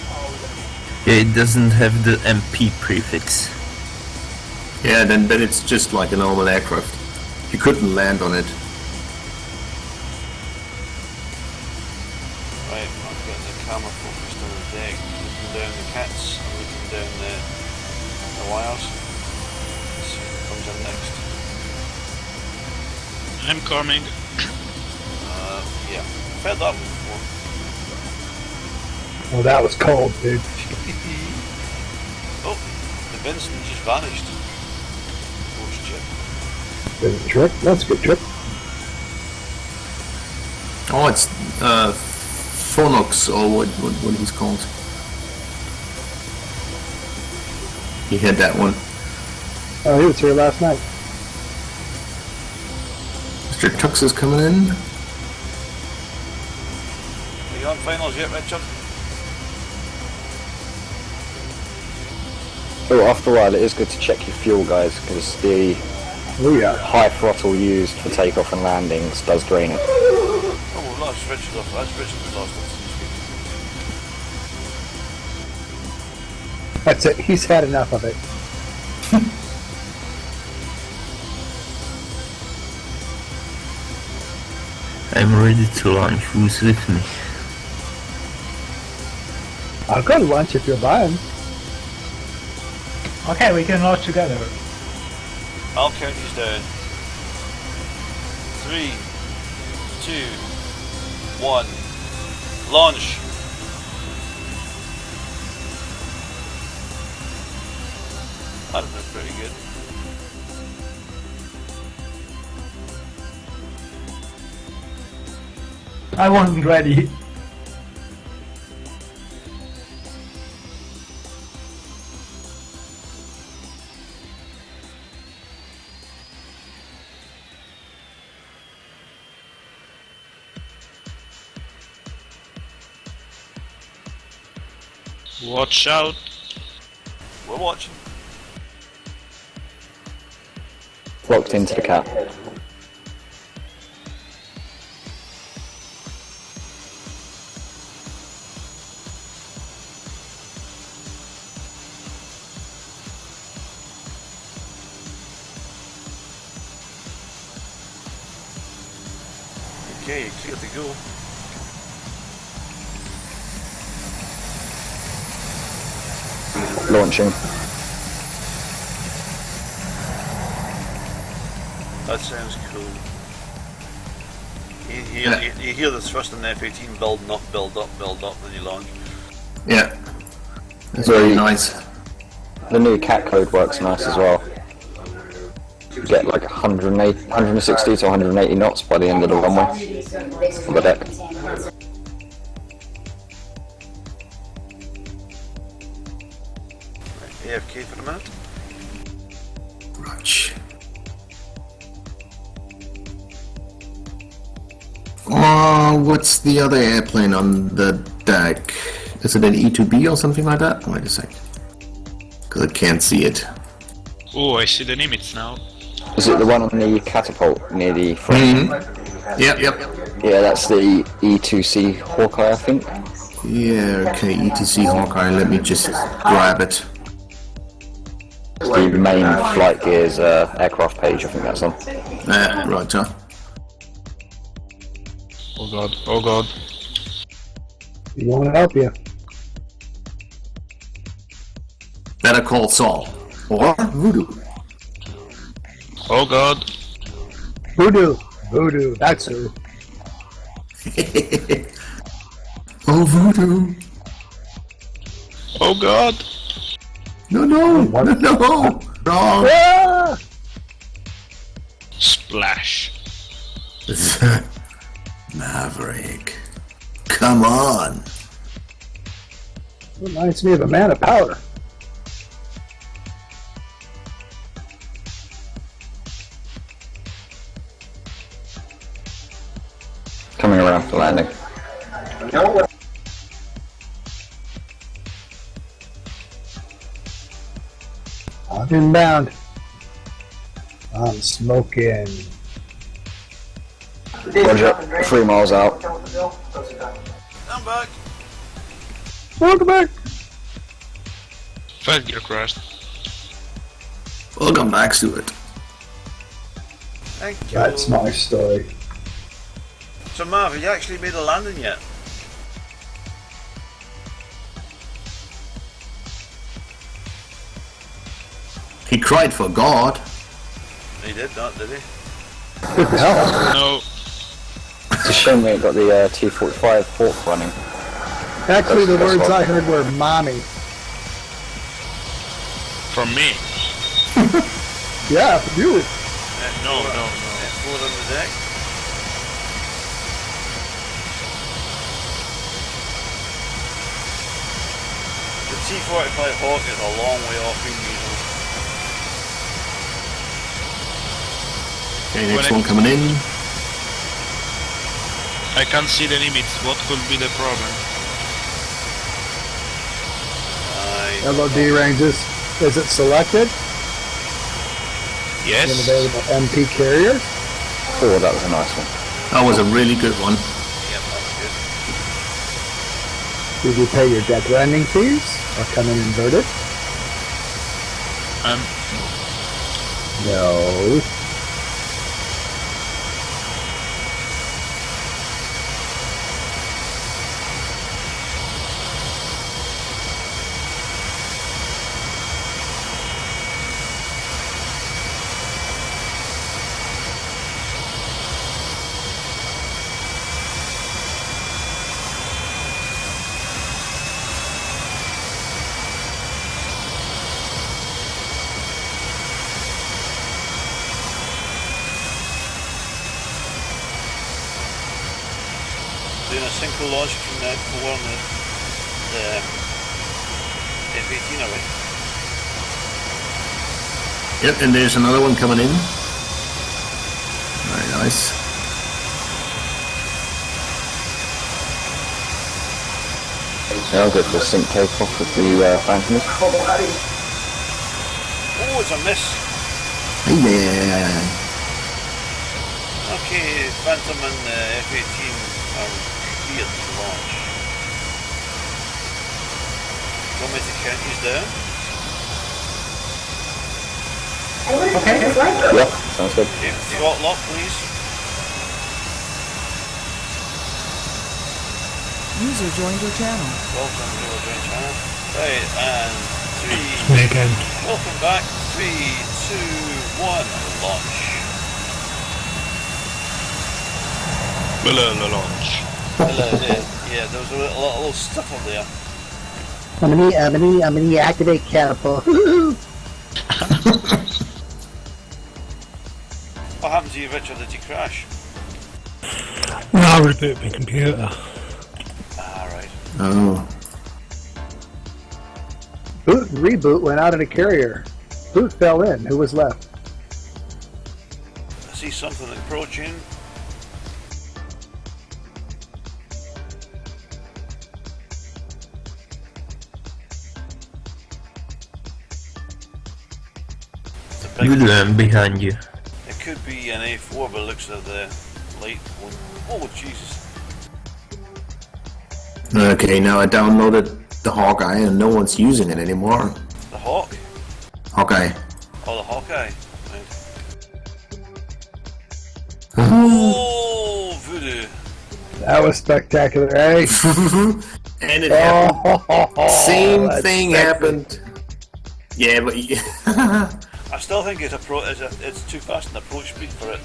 Yeah, it doesn't have the MP prefix. Yeah, then it's just like a normal aircraft. You couldn't land on it. Right, I've got the camera focused on the deck, looking down the cats and looking down the wires. Let's see who comes in next. I'm coming. Yeah, fed up. Oh, that was cold, dude. Oh, the Vincent just vanished. Ghost ship. Good trick. That's a good trick. Oh, it's Phonox or what he's called. He had that one. Oh, he was here last night. Mr. Tux is coming in. Are you on finals yet, Richard? Oh, after a while it is good to check your fuel, guys, because the Oh yeah. High throttle used for takeoff and landings does drain it. Oh, well, that's Richard off. That's Richard's lost it. That's it. He's had enough of it. I'm ready to launch. Who's with me? I'll go to lunch if you're buying. Okay, we can launch together. I'll count these down. 3, 2, 1. Launch! That'd have been pretty good. I wasn't ready. Watch out. We're watching. Locked into the cap. Okay, clear to go. Launching. That sounds cool. You hear the thrust in the F-18 building up, build up, then you launch. Yeah. That's very nice. The new cat code works nice as well. You get like 160 to 180 knots by the end of the runway on the deck. AFK for a minute. Watch. Oh, what's the other airplane on the deck? Is it an E2B or something like that? Wait a sec. Because I can't see it. Oh, I see the Nimitz now. Is it the one on the catapult near the front? Yep. Yeah, that's the E2C Hawkeye, I think. Yeah, okay, ETC Hawkeye, let me just grab it. The main FlightGear's aircraft page, I think that's on. Roger. Oh god, oh god. He won't help you. Better call Saul. Or Voodoo. Oh god. Voodoo, that's who. Oh, Voodoo. Oh god. No. Wrong. Ah! Splash. Maverick. Come on. Reminds me of a man of power. Coming around for landing. I'm inbound. I'm smoking. Roger, 3 miles out. I'm back. Welcome back. FlightGear crashed. Welcome back, Stuart. Thank you. That's my story. So Marv, have you actually made a landing yet? He cried for God. He did not, did he? What the hell? No. It's a shame we ain't got the T-45 Hawk running. Actually, the That's words what- I heard were mommy. From me. Yeah, you. No. F4 on the deck. The T-45 Hawk is a long way off being usable. Okay, next When I- one coming in. I can't see the Nimitz. What could be the problem? LOD ranges. Is it selected? Yes. An available MP carrier. Oh, that was a nice one. That was a really good one. Yep, that was good. Did you pay your deck landing fees or come in inverted? No. Doing a synchro launch from the F4 and the F-18 already. Yep, and there's another one coming in. Very nice. I'll go for a sync takeoff with the Phantom. Oh, it's a miss. Hey there. Okay, Phantom and F-18 are cleared to launch. Do you want me to count these down? Yeah, sounds good. Okay, throttle lock, please. User joined your channel. Welcome to our joint channel. Right, and Me 3. again. Welcome back. 3, 2, 1, launch. Launch. Yeah, there was a little stuff up there. I'm gonna activate catapult. What happened to you, Richard? Did you crash? No, I rebooted my computer. Ah, right. Oh. Boot and reboot went out in a carrier. Boot fell in. Who was left? I see something approaching. It's a big- Good one behind you. It could be an A4, but it looks at the light one. Oh, Jesus. Okay, now I downloaded the Hawkeye and no one's using it anymore. The Hawk? Hawkeye. Oh, the Hawkeye. Right. Oh, voodoo. That was spectacular, eh? And it happened. Same that's thing sexy. happened. Yeah, but I still think it's too fast an approach speed for it.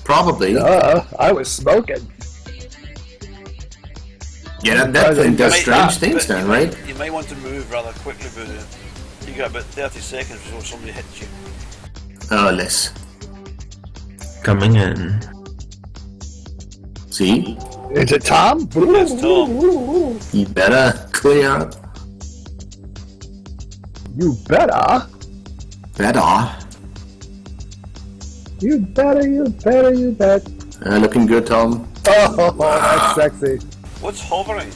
probably. I was smoking. Yeah, that thing does Might- strange things but then, you might- right? You might want to move rather quickly, voodoo. You got about 30 seconds before somebody hits you. Less. Coming in. See? Is it Tom? It's Tom. You better clear up. You better. Better. You better, you better, you bet. Looking good, Tom. Oh, that's sexy. What's hovering?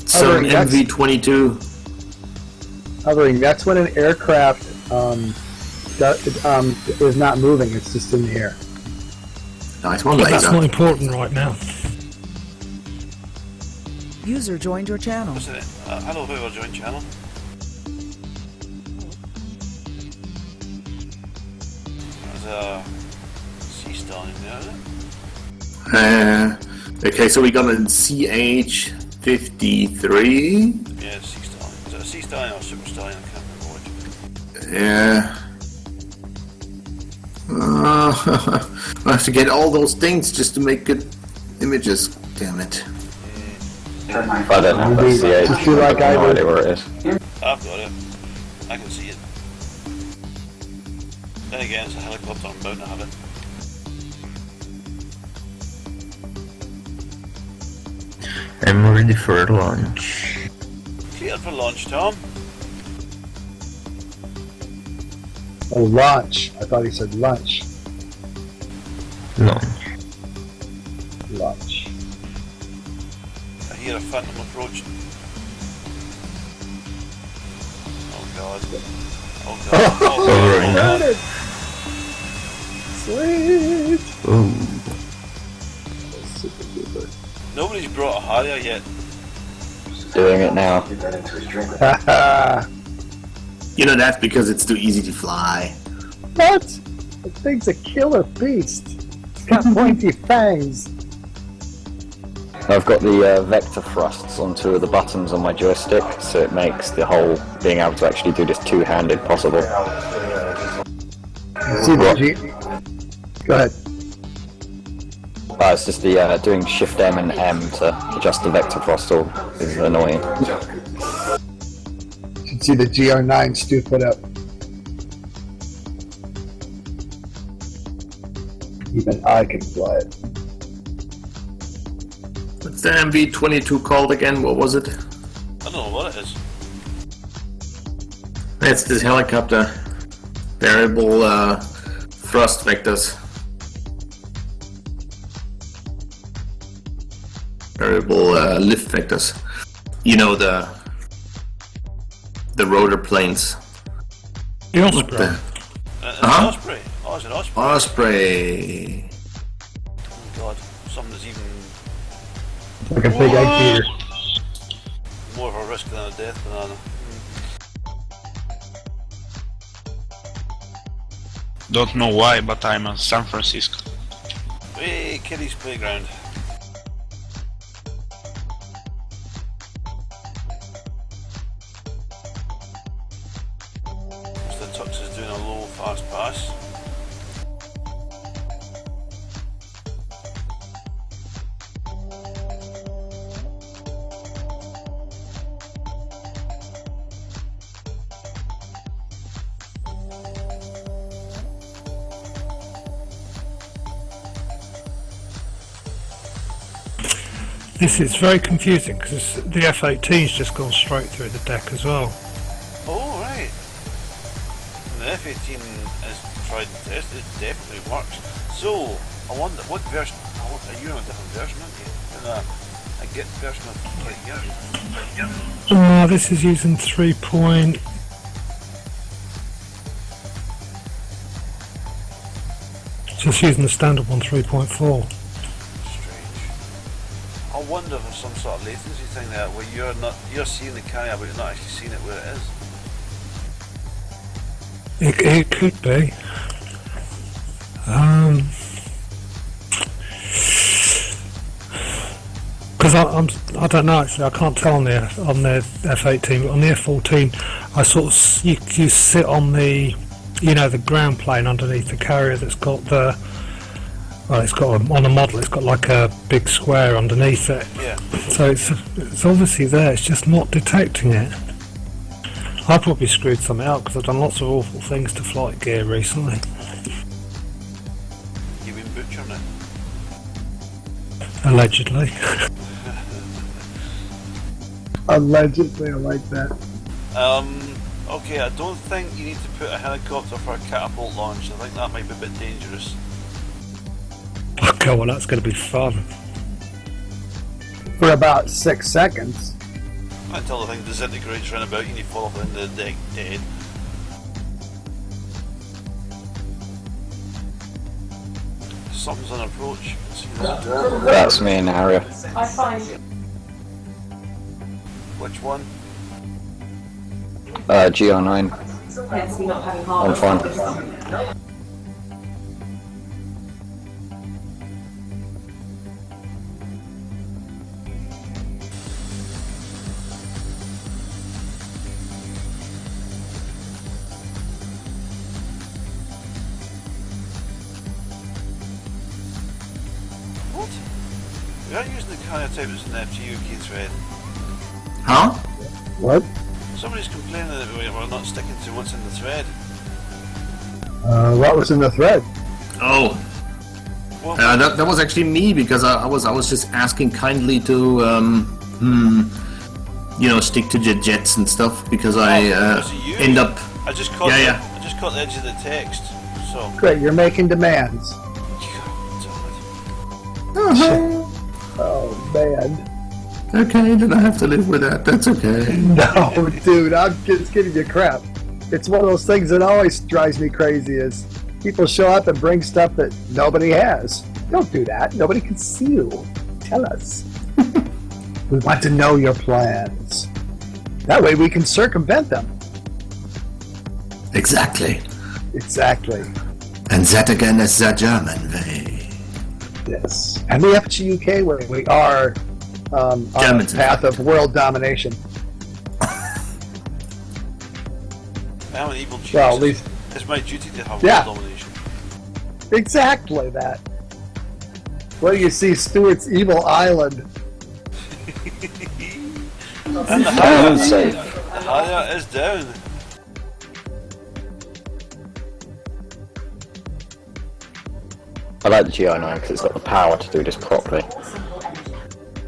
Some Hovering, that's- MV-22. Hovering, that's when an aircraft is not moving, it's just in the air. Nice one, But that's laser. not important right now. User joined your channel. What's it? Hello, whoever joined channel. There's a sea stallion there, isn't it? Okay, so we got a CH-53. Yeah, sea stallion. Is it a sea stallion or a super stallion? I can't remember which. Yeah. I have to get all those things just to make good images. Damn it. If I don't have that CH, Just feel like I have no I idea where it is. I've got it. I can see it. Then again, it's a helicopter. I'm bound to have it. I'm ready for launch. Cleared for launch, Tom. Oh, launch. I thought he said lunch. Launch. Lunch. I hear a phantom approaching. god. Oh god. Oh god. Oh, Sweet. Oh. Super duper. nobody's brought a Harrier yet. Doing it now. Haha. You know, that's because it's too easy to fly. What? The thing's a killer beast. It's got pointy fangs. I've got the vector thrusts on two of the buttons on my joystick, so it makes the whole being able to actually do this two-handed possible. See the G. Go ahead. It's just the doing Shift M and M to adjust the vector thrustle is annoying. You should see the GR9 stoop it up. Even I can fly it. What's the MV-22 called again? What was it? I don't know what it is. It's this helicopter. Variable thrust vectors. Variable lift vectors. You know, the rotor planes. The Osprey. Uh-huh. Osprey. Oh, is it Osprey? Osprey. Oh god. Something that's even Like a big egg beater. more of a risk than a death banana. Don't know why, but I'm in San Francisco. Hey, Kiddies Playground. Mr. Tux is doing a low fast pass. This is very confusing because the F-18's just gone straight through the deck as well. Oh, right. And the F-18 is tried and tested, it definitely works. So, I wonder, what version, are you on a different version, aren't you? A Git version of FlightGear? No, this is using 3 point... Just using the standard one, 3.4. I wonder if there's some sort of latency thing there where you're seeing the carrier but you're not actually seeing it where it is. It could be. Because I don't know actually. I can't tell on the F-18, but on the F-14, I sort of you sit on the the ground plane underneath the carrier that's got the. Well, it's got on a model. It's got like a big square underneath it. Yeah. So it's obviously there. It's just not detecting it. I probably screwed something out because I've done lots of awful things to FlightGear recently. You've been butchering it. Allegedly. Allegedly, I like that. Okay, I don't think you need to put a helicopter for a catapult launch. I think that might be a bit dangerous. Okay, well that's going to be fun. For about 6 seconds. Until the thing disintegrates round about you and you fall off into the deck dead. Something's on approach. You can see that. That's me and Harrier. I find Which one? GR9. hence me not having I'm fine. What? We are using the carrier type that's in the FGUK thread. Huh? What? Somebody's complaining that we're not sticking to what's in the thread. What was in the thread? Oh, Well, that was actually me because I was just asking kindly to stick to jets and stuff because I was it you? end up. I just caught Yeah. I just caught the edge of the text. So Great, you're making demands. God damn it. Oh, man. Okay, then I have to live with that. That's okay. No, dude, I'm just giving you crap. It's one of those things that always drives me crazy is people show up and bring stuff that nobody has. Don't do that. Nobody can see you. Tell us. We want to know your plans. That way we can circumvent them. Exactly. Exactly. And that again is the German way. Yes. And the FGUK way, we are on the path of world domination. I'm an evil genius. Well, at least... It's my duty to have Yeah. world domination. Exactly that. Where do you see Stuart's evil island? And the Harrier is down. I like the GR9 because it's got the power to do this properly.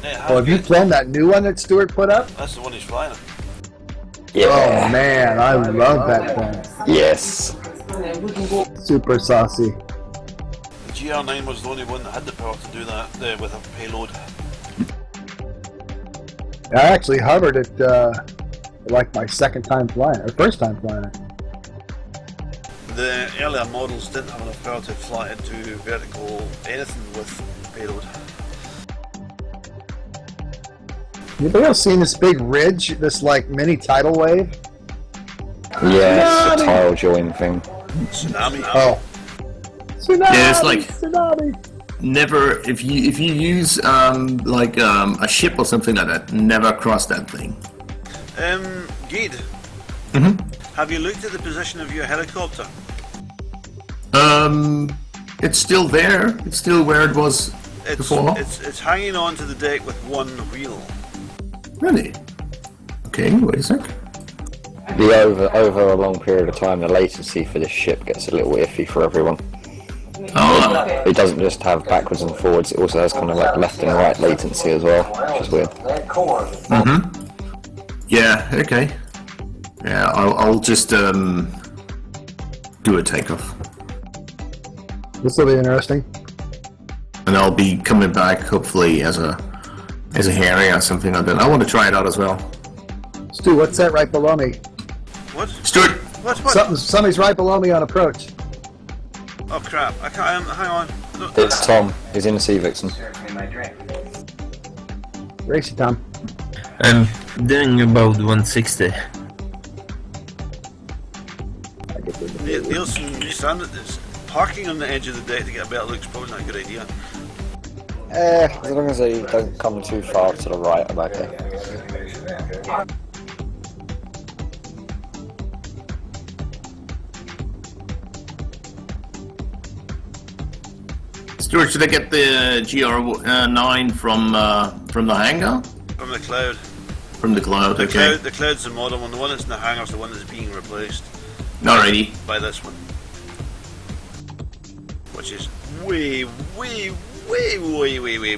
Well, have you flown that new one that Stuart put up? That's the one he's flying. Yeah. Oh man, I love that thing. Yes. Super saucy. The GR9 was the only one that had the power to do that with a payload. I actually hovered it like my second time flying, or first time flying it. The earlier models didn't have enough power to fly into vertical anything with payload. Anybody else seen this big ridge, this like mini tidal wave? Yeah, it's a tile join thing. Tsunami. Oh. Tsunami! Yeah, it's like Tsunami! never if you use a ship or something like that, never cross that thing. Gede, have you looked at the position of your helicopter? It's still there. It's still where it was before. It's hanging on to the deck with one wheel. Really? Okay, wait a sec. Over a long period of time, the latency for this ship gets a little iffy for everyone. Oh. It doesn't just have backwards and forwards, it also has kind of like left and right latency as well, which is weird. Yeah, okay. Yeah, I'll just do a takeoff. This will be interesting. And I'll be coming back hopefully as a Harry or something like that. I want to try it out as well. Stu, what's that right below me? What? Stuart! What? Somebody's right below me on approach. Oh crap, I can't, hang on. No. It's Tom, he's in the Sea Vixen. Race you, Tom. I'm doing about 160. Nielsen, parking on the edge of the deck to get a better look's probably not a good idea. As long as they don't come too far to the right, I'm okay. Stuart, should I get the GR9 from the hangar? From the cloud. From the cloud, okay. The cloud's the modern one. The one that's in the hangar's the one that's being replaced. Alrighty. By this one. Which is way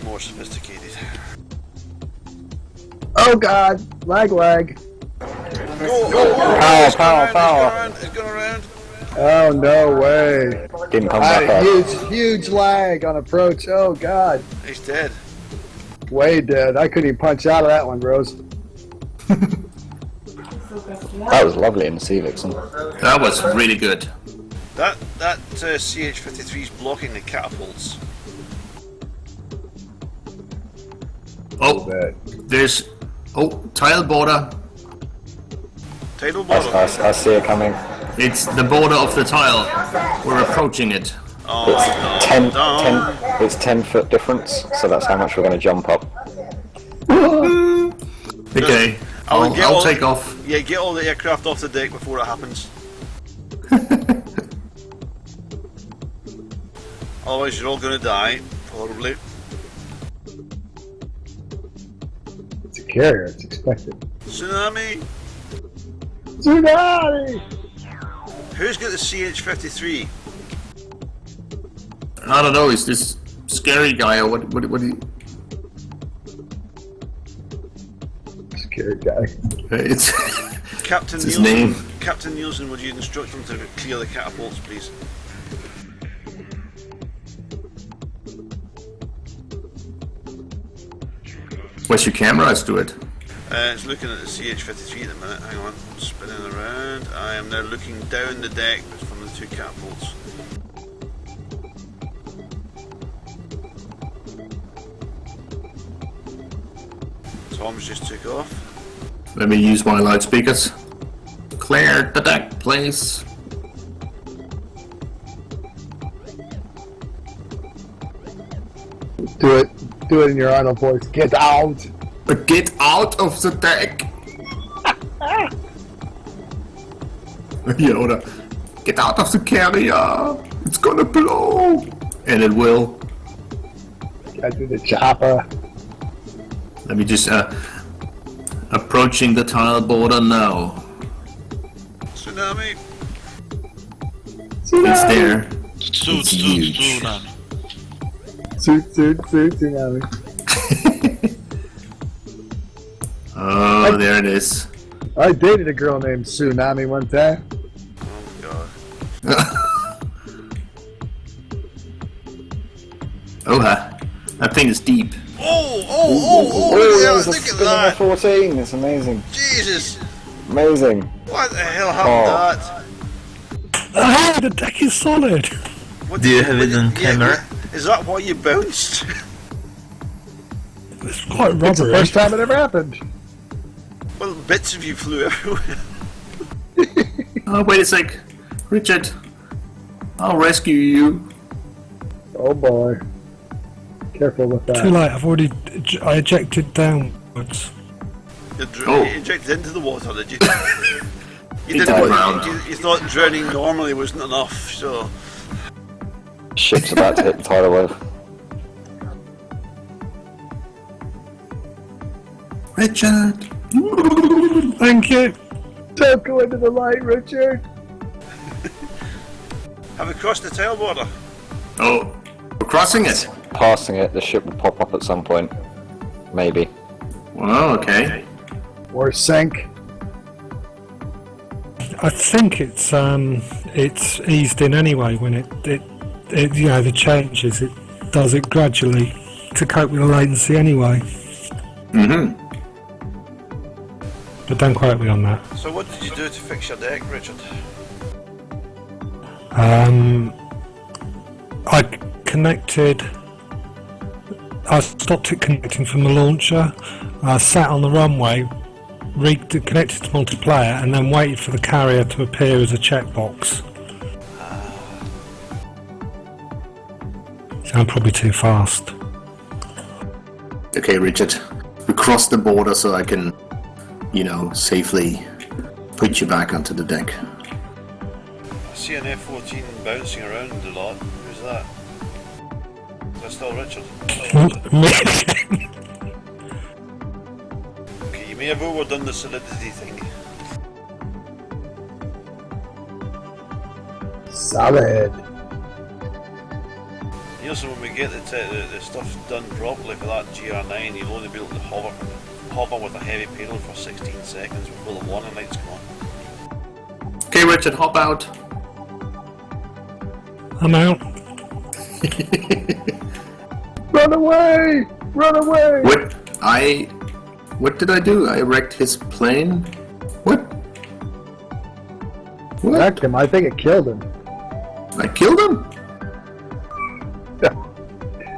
more sophisticated. Oh god, lag. Power. It's going around. Oh no way. Didn't come back up. Huge lag on approach. Oh god. He's dead. Way dead. I couldn't even punch out of that one, bros. That was lovely in the Sea Vixen. That was really good. That CH-53 is blocking the catapults. Oh, there's tile border. Tidal border. I see it coming. It's the border of the tile. We're approaching it. It's 10 foot difference, so that's how much we're going to jump up. Okay, I'll take off. Yeah, get all the aircraft off the deck before it happens. Otherwise you're all going to die, probably. It's a carrier, it's expected. Tsunami! Tsunami! Who's got the CH-53? I don't know, is this scary guy or what do you... Scary guy. It's Captain his Nielsen. name. Captain Nielsen, would you instruct them to clear the catapults, please? Where's your camera, Stuart? It's looking at the CH-53 at the minute. Hang on, I'm spinning around. I am now looking down the deck from the two catapults. Tom's just took off. Let me use my loudspeakers. Clear the deck, please. Do it in your Arnold voice. Get out! Get out of the deck! Yoda, get out of the carrier! It's gonna blow! And it will. Get to the chopper. Let me just, approaching the tile border now. Tsunami! It's there. Suit, It's huge. tsunami. Suit, tsunami. Oh, there it is. I dated a girl named Tsunami one time. Oh god. Oh, that thing is deep. Oh, there's a look at spin that! F-14, it's amazing. Jesus! Amazing. What the hell happened to that? Ah, the deck is solid! What Do you have it on yeah, camera? Is that why you bounced? It's quite It's the rubbery. first time it ever happened. Well, bits of you flew everywhere. Oh, wait a sec. Richard, I'll rescue you. Oh boy. Careful with that. Too late, I ejected downwards. You Oh. injected into the water, did you? You Into didn't. the ground. You thought drowning normally wasn't enough, so. Ship's about to hit the tidal wave. Richard! Thank you! Don't go into the light, Richard. Have we crossed the tail border? Oh, we're crossing it. Passing it, the ship will pop up at some point. Maybe. Well, okay. Or sink. I think it's eased in anyway when it you know, the changes, it does it gradually to cope with the latency anyway. Mm-hmm. But don't quote me on that. So what did you do to fix your deck, Richard? I stopped it connecting from the launcher. I sat on the runway, connected to multiplayer, and then waited for the carrier to appear as a checkbox. So I'm probably too fast. Okay, Richard. We crossed the border so I can, you know, safely put you back onto the deck. I see an F-14 bouncing around a lot. Who's that? Is that still Richard? Okay, you may have overdone the solidity thing. Solid. Nielsen, when we get the stuff done properly for that GR9, you'll only be able to hover with a heavy payload for 16 seconds before the warning lights come on. Okay, Richard, hop out. I'm out. Run away! Run away! What did I do? I wrecked his plane? What? Wrecked him. I think it killed him. I killed him?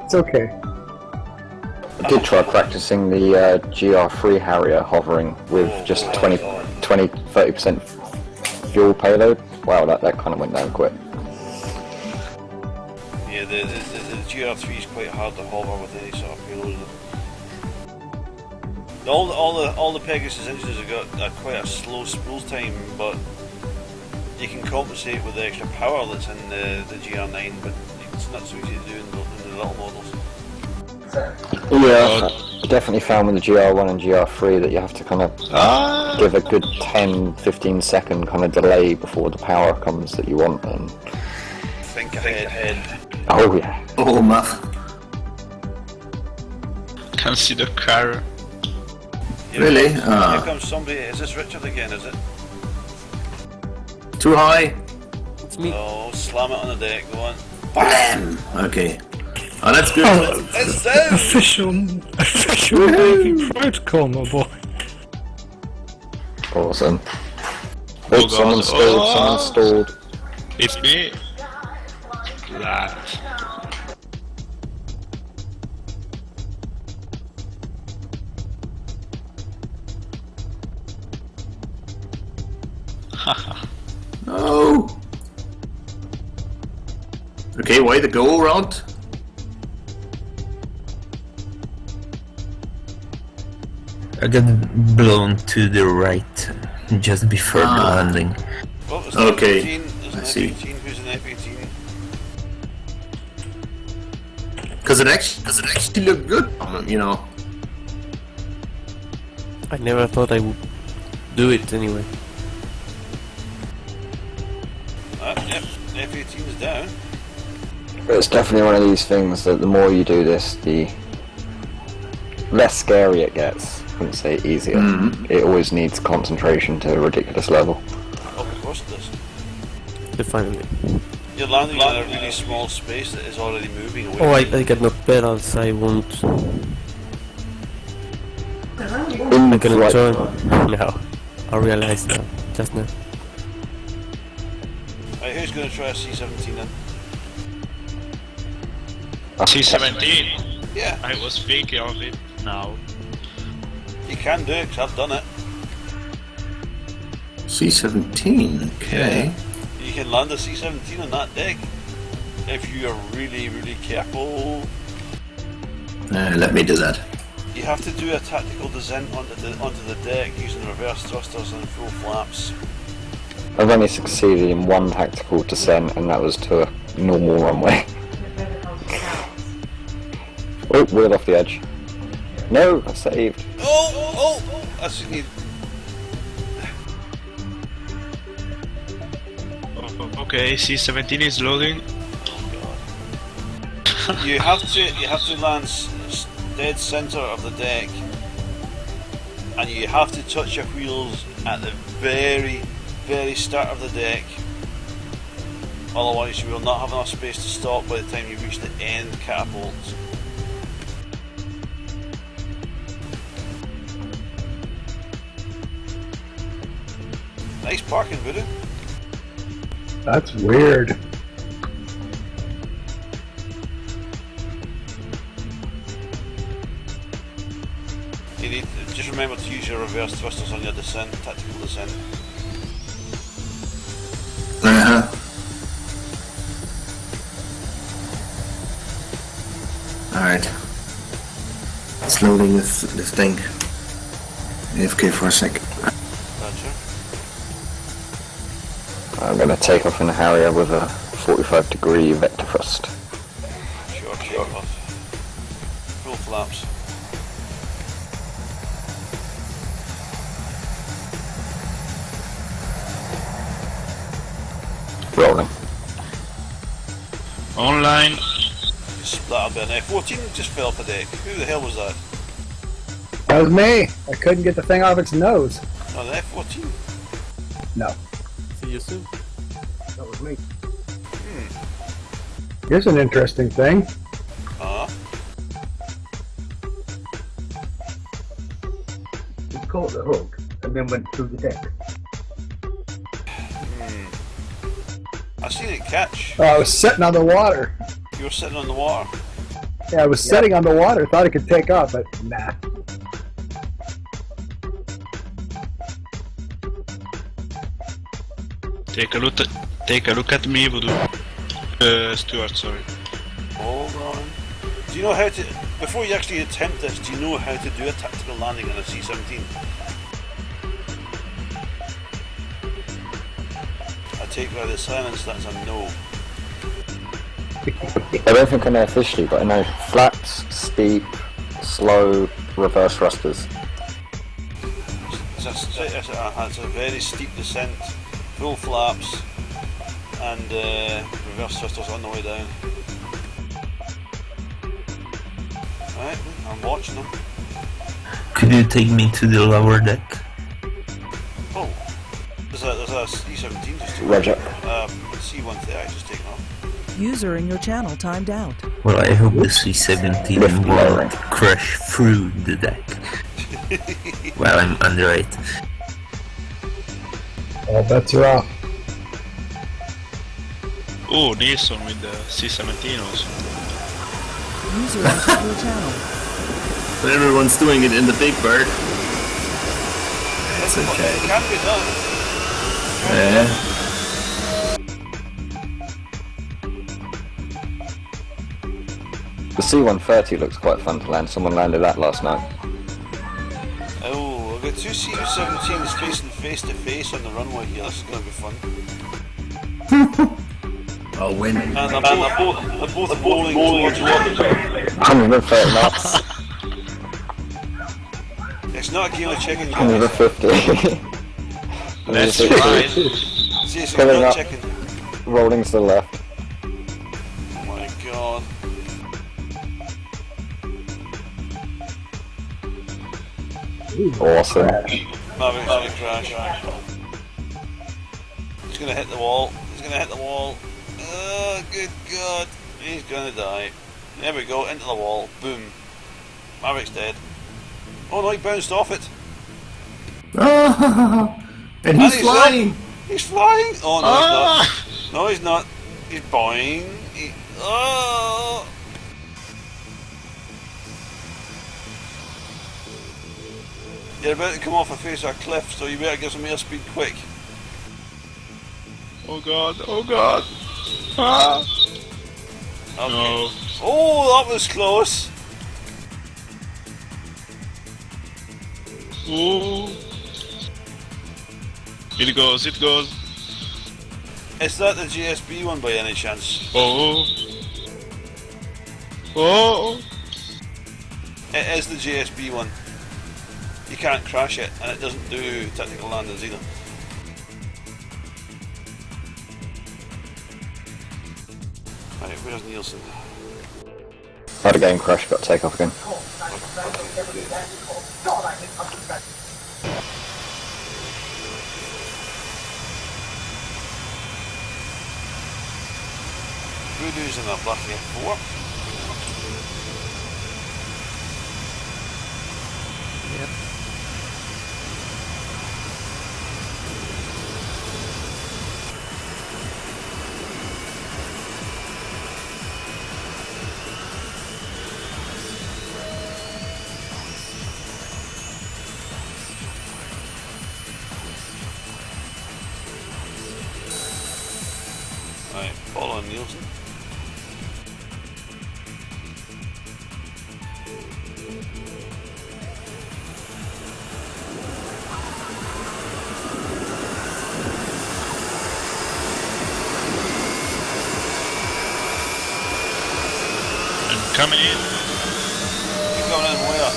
It's okay. I did try practicing the GR3 Harrier hovering with just 30% fuel payload. Wow, that kind of went down quick. Yeah, the GR3 is quite hard to hover with any sort of payload. All the Pegasus engines have got quite a slow spool time, but you can compensate with the extra power that's in the GR9, but it's not so easy to do in the little models. Yeah, I definitely found with the GR1 and GR3 that you have to kind of give a good 10-15 second kind of delay before the power comes that you want. And Think ahead. oh yeah. Oh, muff. Can see the car. Really? Here comes somebody. Is this Richard again, is it? Too high? Oh, slam it on the deck, go on. Bam! Okay. Oh, that's good. Oh, It's down! official Special banking protocol, my boy. Awesome. Oh, Oh, someone God. stalled, Oh. someone stalled. It's me. That. Oh. Okay, way to go, Rod. I got blown to the right just before the landing. Well, it's Okay, F-18, there's an I see. F-18, who's an F-18? Because it actually looked good, you know. I never thought I would do it anyway. Yep, F-18 is down. But it's definitely one of these things that the more you do this, the less scary it gets. I wouldn't say easier. It always needs concentration to a ridiculous level. Oh, of course it does. Definitely. You're landing in a really small space that is already moving away. Oh, I got no pedals, I won't. In I cannot flight. join. No. I realized now. Just now. Right, who's going to try a C-17 then? C-17. Yeah, I was thinking of it now. you can do it, 'cause I've done it. C-17, okay. You can land a C-17 on that deck. If you are really, really careful. Let me do that. You have to do a tactical descent onto the deck using reverse thrusters and full flaps. I've only succeeded in one tactical descent, and that was to a normal runway. Oh, wheel off the edge. No, I saved. Oh! I just need. Okay, C-17 is loading. You have to land dead center of the deck, and you have to touch your wheels at the very, very start of the deck. Otherwise, you will not have enough space to stop by the time you reach the end catapult. Nice parking, Voodoo. That's weird. You need to just remember to use your reverse thrusters on your descent, tactical descent. Alright. It's loading this thing. AFK for a sec. Gotcha. I'm going to take off in a Harrier with a 45-degree vector thrust. Sure, take off. Full flaps. Rolling. Online. You splattered by an F-14 just fell off the deck. Who the hell was that? That was me. I couldn't get the thing off its nose. Oh, the F-14? No, See you soon. that was me. Here's an interesting thing. It caught the hook and then went through the deck. I seen it catch. Oh, I was sitting on the water. You were sitting on the water. Yeah, I was sitting on the water. Thought it could take off, but nah. Take a look at me, Voodoo. Stuart, sorry. Hold on. Do you know how to, before you actually attempt this, do you know how to do a tactical landing on a C-17? I take by the silence that's a no. I don't think I know officially, but I know flaps, steep, slow, reverse thrusters. It's a very steep descent, full flaps, and reverse thrusters on the way down. Right, I'm watching them. Could you take me to the lower deck? Oh, there's a C-17 just taken Roger. off. C-130 just taken off. User in your channel timed out. Well, I hope the C-17 won't crash through the deck. Well, I'm under it. All bets are off. Oh, Nielsen with the C-17 also. User entered your channel. But everyone's doing it in the Big Bird. That's It okay. can't be done. Yeah. The C-130 looks quite fun to land. Someone landed that last night. Oh, I've got two C-17s facing face to face on the runway here. This is going to be fun. I'll win. And they're both bowling towards 130 knots. It's not a game of chicken, guys. 150. That's right. See, it's Coming not up. chicken. Rolling to the left. Oh my god. Awesome. Maverick's gonna crash. He's gonna hit the wall. He's gonna hit the wall. Oh, good god. He's gonna die. There we go, into the wall. Boom. Maverick's dead. Oh no, he bounced off it. And he's flying! He's flying! Oh no, he's not. No, he's not. He's boing. Oh! You're about to come off a face of a cliff, so you better get some airspeed quick. Oh god, oh god. Ah. Okay. No. Oh, that was close. Oh. It goes, it goes. Is that the GSB one by any chance? Oh. Oh. It is the GSB one. You can't crash it, and it doesn't do technical landings either. Right, where's Nielsen? Had a game crash, got to take off again. Voodoo's in a black F4. Yep. Right, following Nielsen. I'm coming in. You're going in where?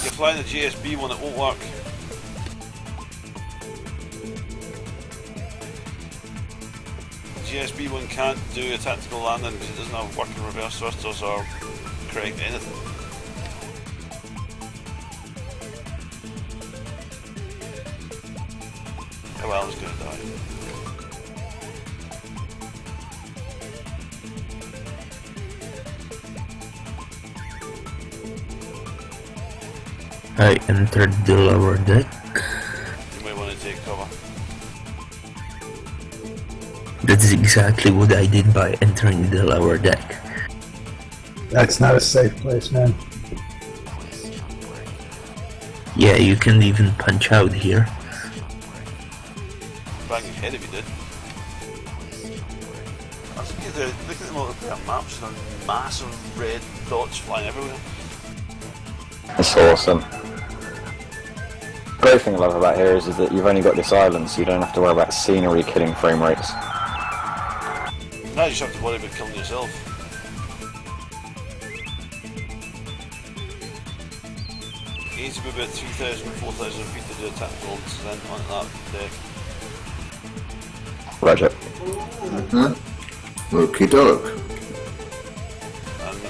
You're flying the GSB one, it won't work. GSB one can't do a tactical landing because it doesn't have working reverse thrusters or correct anything. Oh well, I was going to die. I entered the lower deck. You might want to take cover. That is exactly what I did by entering the lower deck. That's not a safe place, man. Yeah, you can even punch out here. Bang your head if you did. Look at the multiplayer maps, there are massive red dots flying everywhere. It's awesome. Great thing I love about here is that you've only got this island, so you don't have to worry about scenery killing frame rates. Now you just have to worry about killing yourself. You need to be about 3,000, 4,000 feet to do a tactical descent on that deck. Roger. Okie doke. And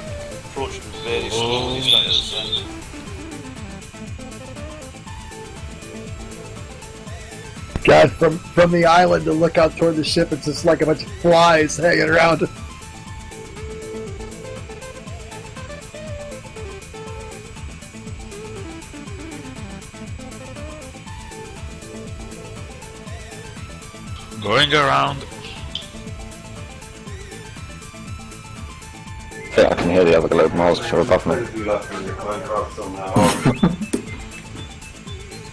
approach very slowly, start your descent. God, from the island to look out toward the ship, it's just like a bunch of flies hanging around. Going around. Yeah, I can hear the other globe miles which are above me.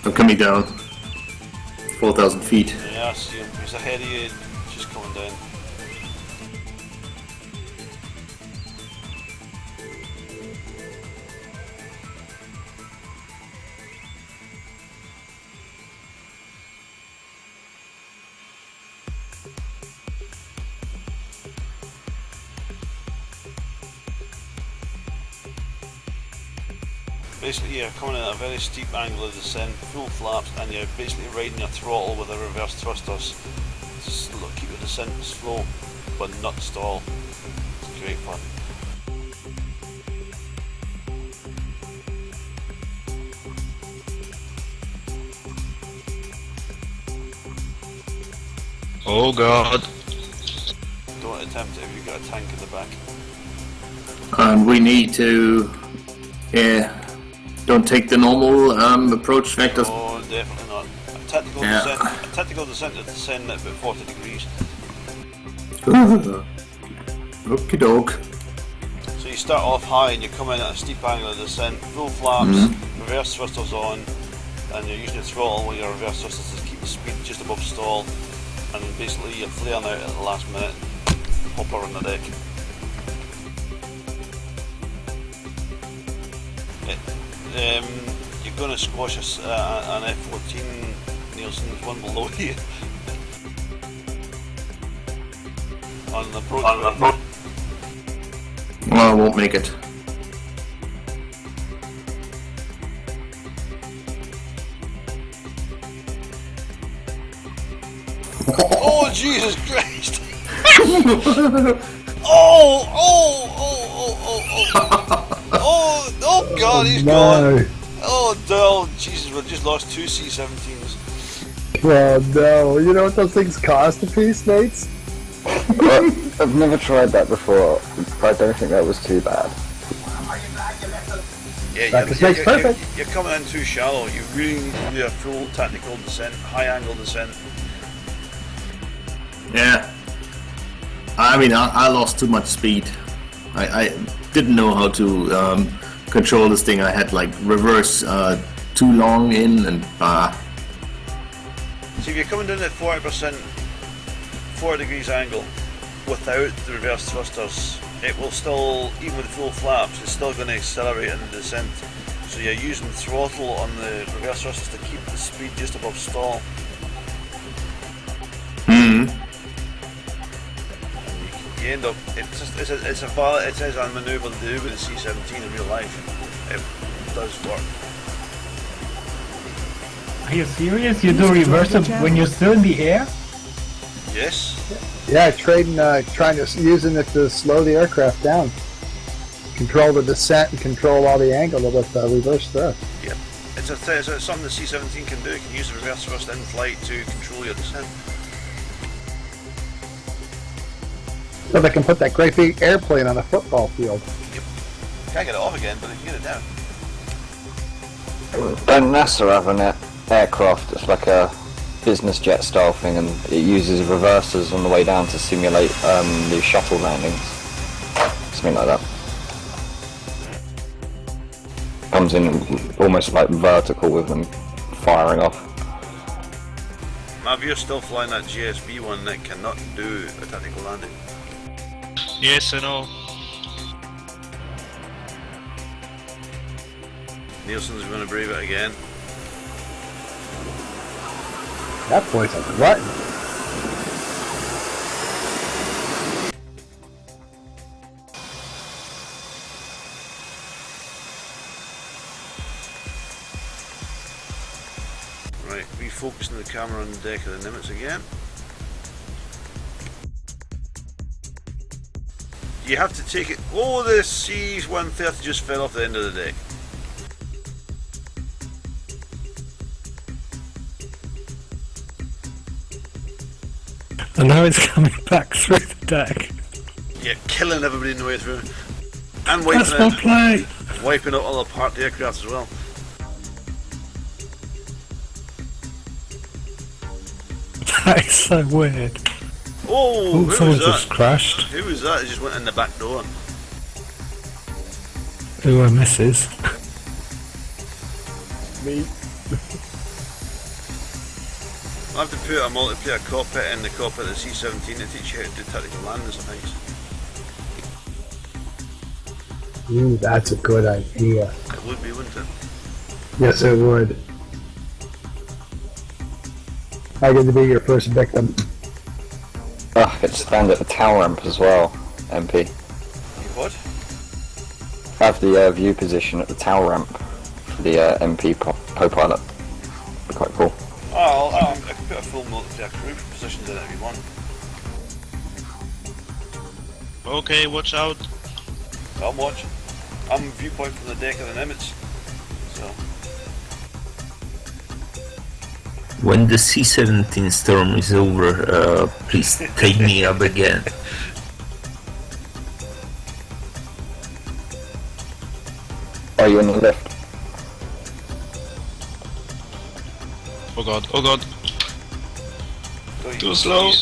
I'm coming down. 4,000 feet. Yeah, I see him. He's ahead of you, just coming down. Basically, you're coming at a very steep angle of descent, full flaps, and you're basically riding your throttle with the reverse thrusters. Just keep the descent slow, but not stall. It's great fun. Oh god. Don't attempt it if you've got a tank in the back. And we need to, don't take the normal approach vectors. Oh, definitely not. A tactical descent to descend at about 40 degrees. Okie doke. So you start off high and you come in at a steep angle of descent, full flaps, reverse thrusters on, and you're using your throttle with your reverse thrusters to keep the speed just above stall, and then basically you're flaring out at the last minute, hopper on the deck. You're going to squash an F-14, Nielsen, there's one below you. On the approach. Well, I won't make it. Oh, Jesus Christ! Oh, God, he's gone! Oh, Jesus, we just lost 2 C-17s. Oh no, you know what those things cost a piece, mates? Well, I've never tried that before, but I don't think that was too bad. Yeah, perfect. You're coming in too shallow. You really need to do a full tactical descent, high angle descent. Yeah. I mean, I lost too much speed. I didn't know how to control this thing. I had like reverse too long in and So if you're coming down at 40%, 4 degrees angle without the reverse thrusters, it will still, even with full flaps, it's still going to accelerate in the descent. So you're using throttle on the reverse thrusters to keep the speed just above stall. You end up, it's a manoeuvre to do with the C-17 in real life. It does work. Are you serious? You do reverse it when you're still in the air? Yes. Yeah, trying to using it to slow the aircraft down, control the descent and control all the angle with reverse thrust. Yep. It's something the C-17 can do. It can use the reverse thrust in flight to control your descent. So they can put that great big airplane on a football field. Yep. Can't get it off again, but they can get it down. Don't NASA have an aircraft that's like a business jet style thing, and it uses reversers on the way down to simulate the shuttle landings? Something like that. Comes in almost like vertical with them firing off. Mav, you're still flying that GSB one that cannot do a tactical landing. Yes, I know. Nielsen's going to brave it again. That boy's a glutton. Right, refocusing the camera on the deck of the Nimitz again. You have to take it. Oh, the C-130 just fell off the end of the deck. And now it's coming back through the deck. Yeah, killing everybody in the way through. And That's my play! wiping out all the parked aircraft as well. That is so weird. Oh, who someone was that? just crashed. Who was that? He just went in the back door. Who misses? Me. I have to put a multiplayer cockpit in the cockpit of the C-17 to teach you how to do tactical landings, I think. Ooh, that's a good idea. It would be, wouldn't it? Yes, it would. I get to be your first victim. Oh, it's stand at the tower ramp as well, MP. You what? Have the view position at the tower ramp for the MP co-pilot. Be quite cool. Oh, I can put a full multiplayer crew positions in it if you want. Okay, watch out. I'm watching. I'm viewpoint from the deck of the Nimitz. So. When the C-17 storm is over, please take me up again. Are you on the left? Oh god, oh god. Too slow. Ooh.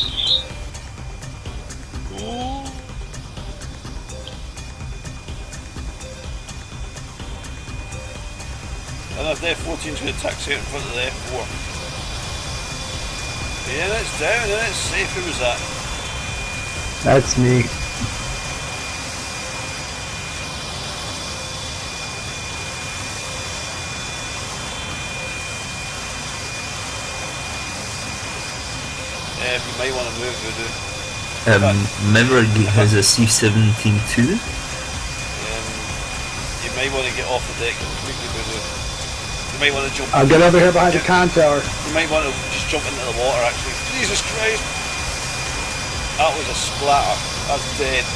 And if the F-14's going to taxi out in front of the F-4. Yeah, it's down, and it's safe. Who was that? That's me. You might want to move, Voodoo. Maverick has a C-17 too. You may want to get off the deck completely, Voodoo. You might want to jump. I'll get over here behind the con tower. You might want to just jump into the water, actually. Jesus Christ! That was a splatter. That's dead.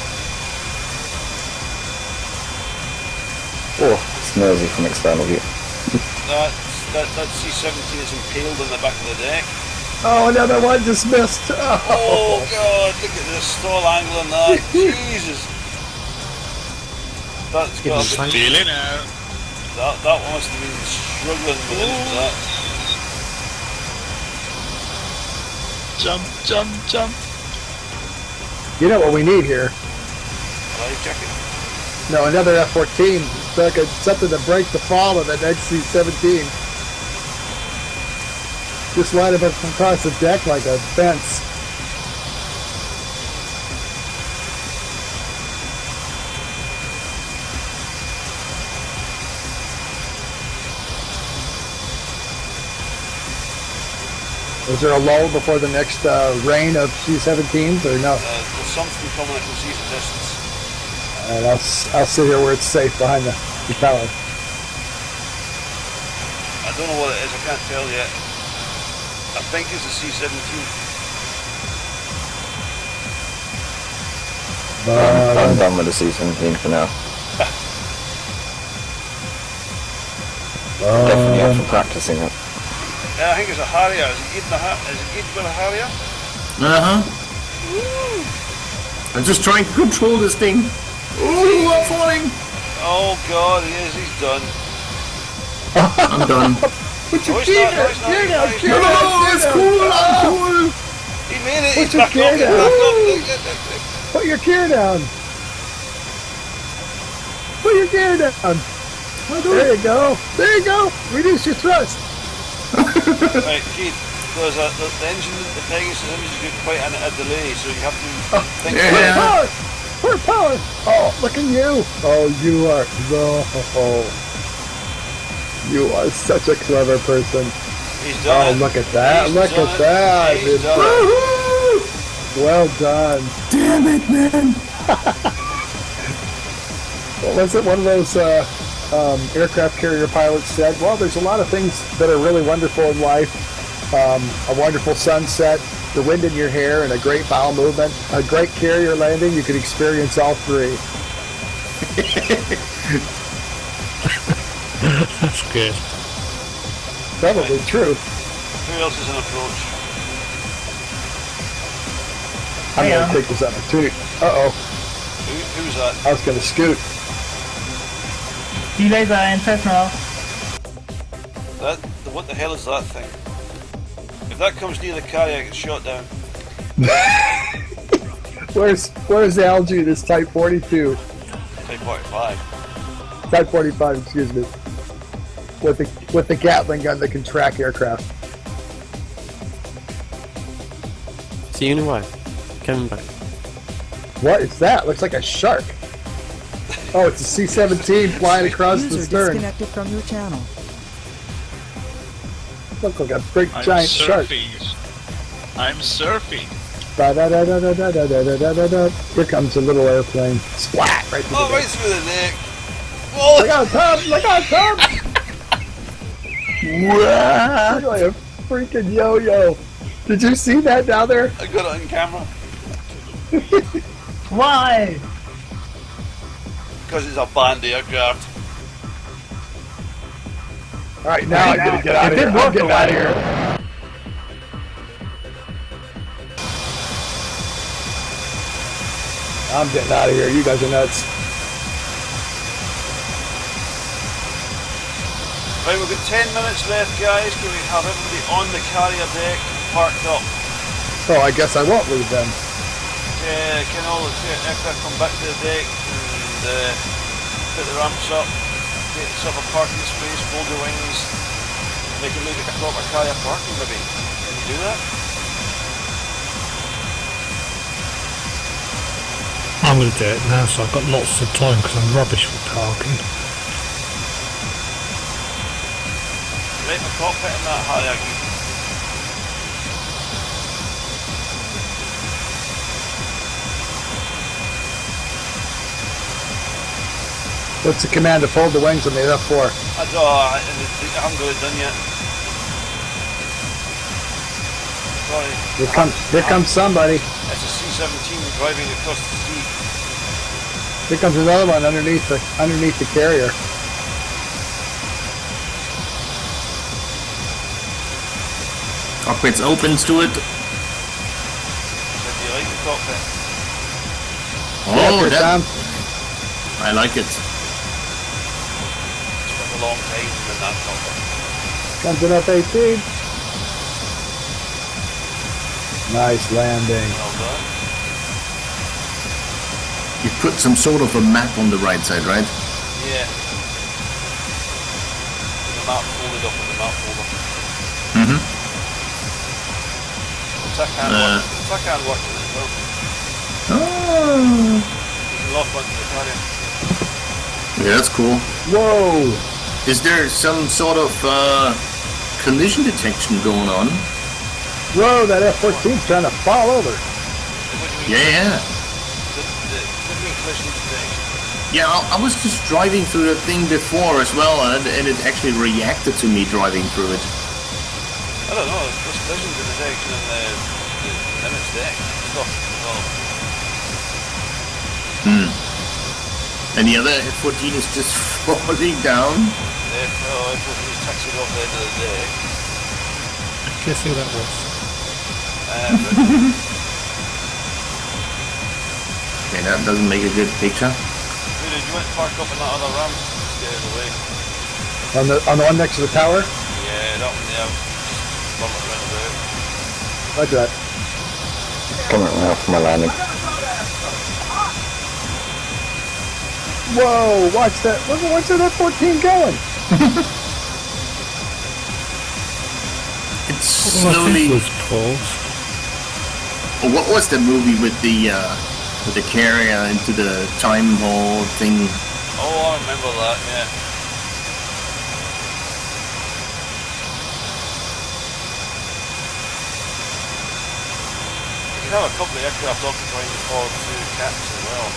Oh, it's noisy from external view. That C-17 is impaled on the back of the deck. Oh, another one just missed. Oh god, look at the stall angle on that. Jesus. That's got to be Feeling out. that one must have been struggling with it for that. Jump, jump, jump. You know what we need here? Life jacket. No, another F-14. Something to break the fall of the next C-17. Just line it up across the deck like a fence. Is there a lull before the next rain of C-17s or no? There's something coming I can see at the distance. And I'll sit here where it's safe behind the tower. I don't know what it is, I can't tell yet. I think it's a C-17. I'm done with the C-17 for now. Definitely after practicing it. Yeah, I think it's a Harrier. Is it Eden with a Harrier? I'm just trying to control this thing. Ooh, I'm falling. Oh god, he's done. I'm done. Put your No, he's gear not, down. no, he's not, Gear he's down. not, he's Gear not. down. No, it's cool. I'm cool. He made it. Put He's your back gear up. He's down. back up. Put your gear down. Put your gear down. There you go. There you go. Reduce your thrust. Right, Keith, there's the engine, the Pegasus engine is getting quite a delay, so you have to think yeah. about it. Power. Power. Oh, look at you. Oh, you are. Oh, you are such a clever person. He's done it. Look at that. He's Look done at it. that. He's It's done it. well done. Damn it, man. What was it? One of those aircraft carrier pilots said, well, there's a lot of things that are really wonderful in life. A wonderful sunset, the wind in your hair, and a great bowel movement. A great carrier landing, you can experience all three. That's good. Probably true. Who else is in approach? I'm Hey, gonna take this opportunity. Uh-oh, Who's that? I was gonna scoot. T-laser and Cessna. What the hell is that thing? If that comes near the carrier, I get shot down. Where's Algae, this Type 42? Type 45. Type 45, excuse me. With the Gatling gun that can track aircraft. See you in a while. Coming back. What is that? Looks like a shark. Oh, it's a C-17 flying across the User stern. disconnected from your channel. Looks like a big I'm giant shark. surfing. I'm surfing. Da-da-da-da-da-da-da-da-da-da. Here comes a little airplane. Splat! Right through Oh, the right neck. through the neck. Whoa! Look out, Tom! Look out, Tom! Wow! Look like a freaking yo-yo. Did you see that down there? I got it on camera. Why? Because it's a banned aircraft. Alright, now I'm gonna get out of here. I'm getting out of here. I'm getting out of here. You guys are nuts. Right, we've got 10 minutes left, guys. Can we have everybody on the carrier deck parked up? Oh, I guess I won't leave then. Can all the aircraft come back to the deck and put the ramps up, get yourself a parking space, fold your wings, make it look like a proper carrier parking maybe. Can you do that? I'm going to do it now, so I've got lots of time because I'm rubbish with parking. Right, my cockpit in that hierarchy. What's the command to fold the wings on the F4? I haven't got it done yet. Sorry. Here comes somebody. It's a C-17 driving across the sea. Here comes another one underneath the carrier. Cockpit's opens to it. So do you like the cockpit? Oh, Here, that, Tom. I like it. Spent a long time in that cockpit. Comes an F-18. Nice landing. Well done. You put some sort of a map on the right side, right? Yeah. The map folded up in the map folder. Mm-hmm. Tacan works with it as well. Oh. You can lock onto the carrier. Yeah, that's cool. Whoa! Is there some sort of collision detection going on? Whoa, that F-14's trying to fall over. What do you mean? Yeah. What do you mean collision detection? Yeah, I was just driving through the thing before as well, and it actually reacted to me driving through it. I don't know, there's collision detection in the Nimitz deck stuff as well. And the other F-14 is just falling down. F-14 is taxied off the end of the deck. Guess who that was? Okay, that doesn't make a good picture. Dude, you went park up in that other ramp. Just get out of the way. On the one next to the tower? Yeah, that one there. Run it around about. Roger that. Coming around for my landing. Whoa, watch that. What's that F-14 going? It's Well, I think slowly. it was paused. Oh, what was the movie with the carrier into the time hall thing? Oh, I remember that, yeah. You can have a couple of aircraft occupying the forward two caps as well.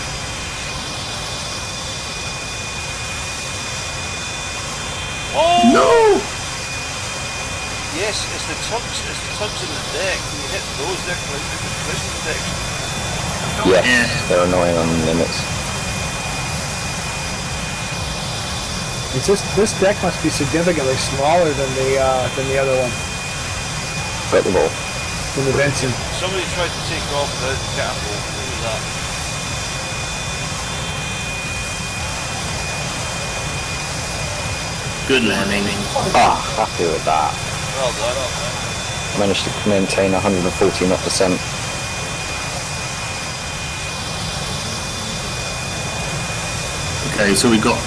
Oh! No! Yes, it's the tugs in the deck. When you hit those, they're collision detection. Yes, Yeah. they're annoying on the limits. This deck must be significantly smaller than the other one. Got the ball. in the Vincent. Somebody tried to take off without the catapult. What was that? Good landing. Ah, happy with that. Well done, well done. Managed to maintain 140 knot percent. Okay, so we got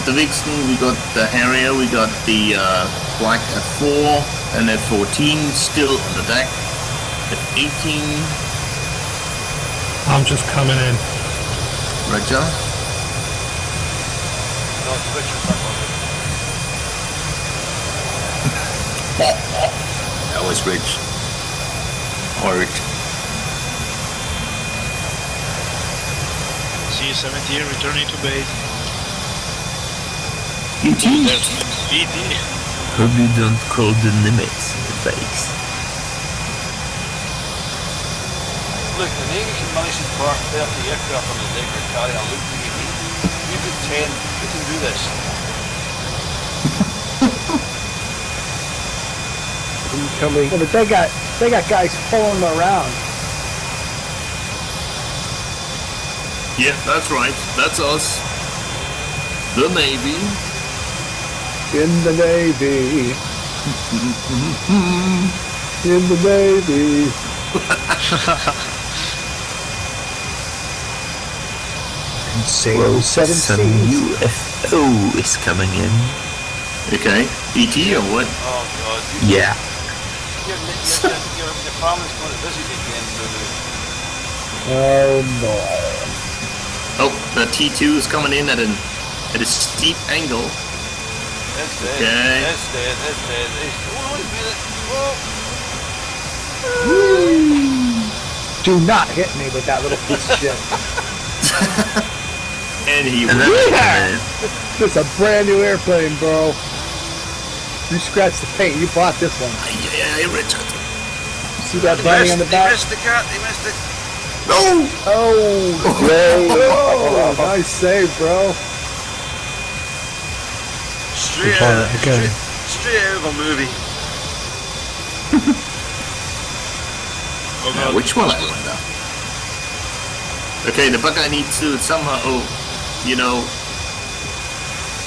the Vixen, we got the Harrier, we got the Black F4 and F14 still on the deck. F18. I'm just coming in. Roger. No, it's Richard's not on it. That was Rich. Hard. C-17 returning to base. ET. There's BT. Hope you don't call the Nimitz the base. Look, the Navy can manage to park 30 aircraft on the deck or carry a loop that you need. We've got 10. We can do this. Incoming. Yeah, but they got guys pulling them around. Yeah, that's right. That's us. The Navy. In the Navy. In the Navy. Sail 7 Some UFO is coming in. Okay. ET or what? Oh god. Yeah. Your family's going to visit again, Lulu. Oh no. Oh, the T2 is coming in at a steep angle. That's dead. Okay. That's dead. That's dead. Oh, wait a minute. Whoa. Do not hit me with that little piece of shit. And he Yeah! It's a brand new airplane, bro. You scratched the paint. You bought this one. Yeah, Richard. See that bunny on the He back? missed the cat. He missed it. No! Oh, oh, nice save, bro. Straight Try out, that again. straight out of a movie. Oh Now, god. which one I wonder? Okay, the Buckeye needs to somehow,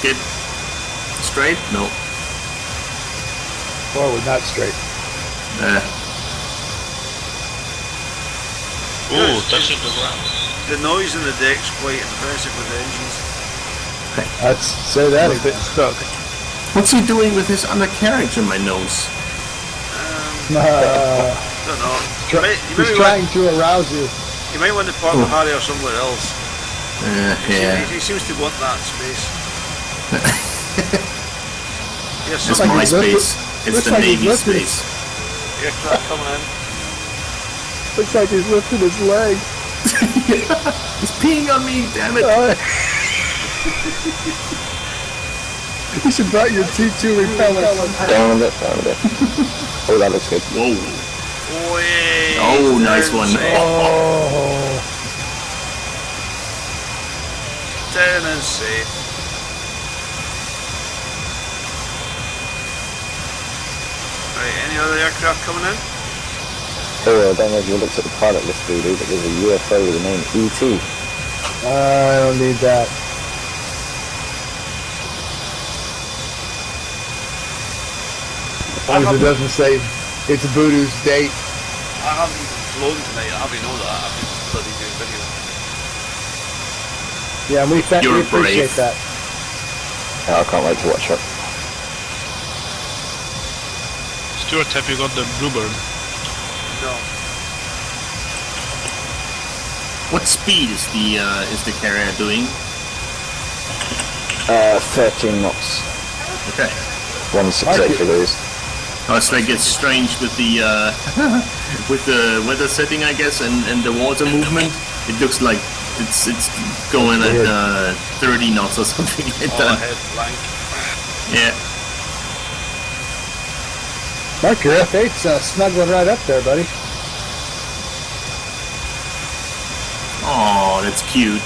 get straight? No. Forward, not straight. Oh, touching the ground. The noise in the deck's quite impressive with the engines. Let's say that a bit stuck. What's he doing with his undercarriage in my nose? Don't know. He's trying to arouse you. You might want to park the Harrier somewhere else. Yeah. He seems to want that space. Here's It's some my he's space. It's looks the like he's Navy lifted space. aircraft coming in. Looks like he's lifting his leg. He's peeing on me, damn it! You should brought your T2 repellent. Down a bit. Oh, that looks good. Whoa. Wait. Oh, nice one. Oh. Down and safe. Right, any other aircraft coming in? Oh, I don't know if you looked at the pilot list, Voodoo, but there's a UFO with the name ET. I don't need that. As long as it doesn't say it's Voodoo's date. I haven't even flown tonight. I already know that. I've been bloody doing video. Yeah, we You're appreciate brave. that. Yeah, I can't wait to watch it. Stuart, have you got the Bluebird? No. What speed is the carrier doing? 13 knots. Okay. 168 for those. Oh, it's like it's strange with the with the weather setting, I guess, and the water movement. It looks like it's going at 30 knots or something like All that. ahead, blank. Yeah. Mark, your F8's snuggling right up there, buddy. Oh, that's cute.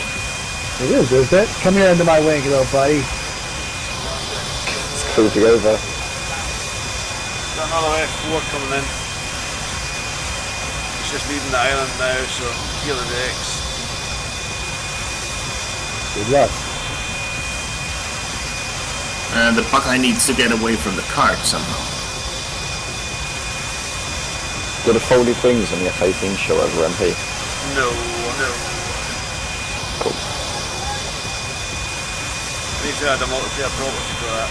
It is, isn't it? Come here under my wing, little buddy. It's cruising over. Got another F4 coming in. It's just leaving the island now, so clear the decks. Good luck. The Buckeye needs to get away from the cart somehow. Do the folded wings on the F-18 show over MP? No. Cool. I need to add a multiplayer property for that.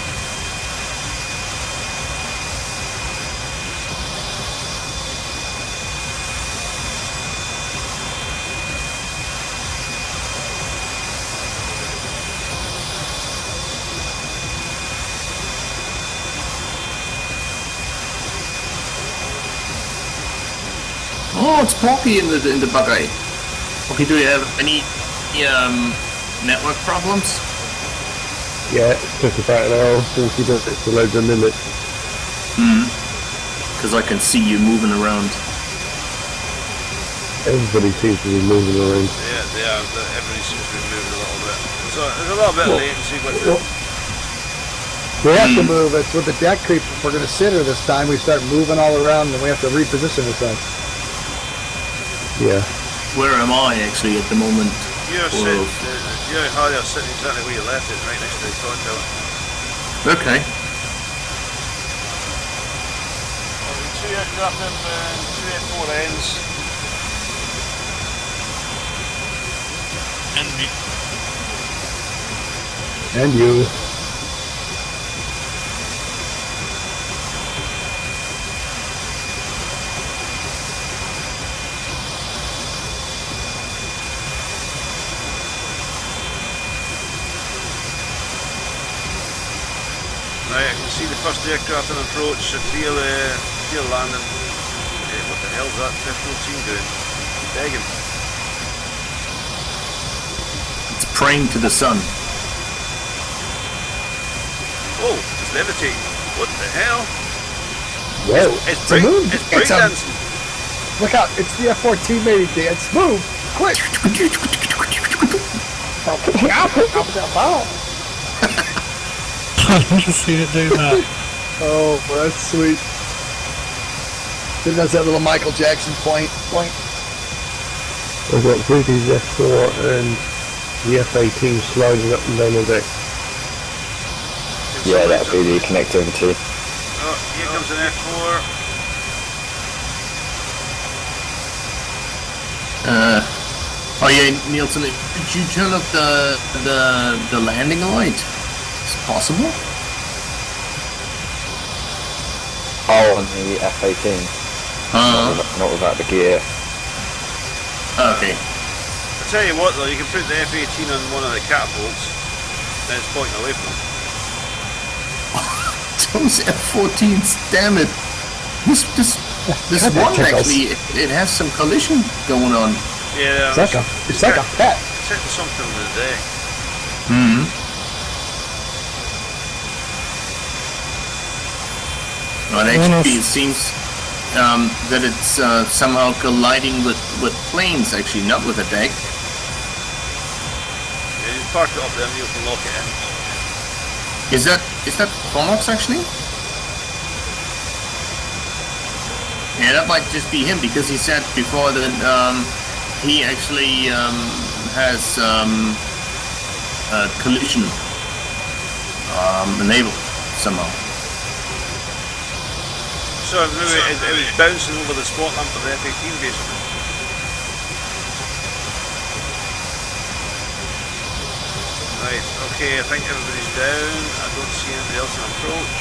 Oh, it's Porky in the Buckeye. Okay, do you have any network problems? Yeah, it took about an hour since he does it to load the Nimitz. Because I can see you moving around. Everybody seems to be moving around. Yeah, everybody seems to be moving a little bit. There's a little bit of latency with it. We have to move. It's with the deck creep. If we're going to sit her this time, we start moving all around and we have to reposition ourselves. Yeah. Where am I actually at the moment? You're sitting, you and Hardy are sitting exactly where you left it, right next to the con tower. Okay. Two aircraft and two F4Ns. And me. And you. Right, I can see the first aircraft on approach, so clear landing. What the hell's that F-14 doing? Begging. It's praying to the sun. Oh, it's levitating. What the hell? Whoa. It's It's breakdancing. Look out, it's the F-14 mating dance. Move! Quick! I've never seen it do that. Oh, that's sweet. It does that little Michael Jackson point. I've got British F4 and the F-18 sliding up and down the deck. Yeah, that'll be the connectivity. Oh, here comes an F4. Oh yeah, Nielsen, could you turn up the landing light? Is it possible? Oh, on the F-18. Not without the gear. Okay. I tell you what though, you can put the F-18 on one of the catapults, then it's pointing away from them. Those F-14s, damn it! This one actually, it has some collision going on. Yeah, it's like a pet. It's hitting something in the deck. Well, actually, it seems that it's somehow colliding with planes, actually, not with a deck. Yeah, you park it up there and you can lock it in. Is that Fonox actually? Yeah, that might just be him because he said before that he actually has collision enabled somehow. So maybe it was bouncing over the spot lamp of the F-18 basically. Right, okay, I think everybody's down. I don't see anybody else on approach.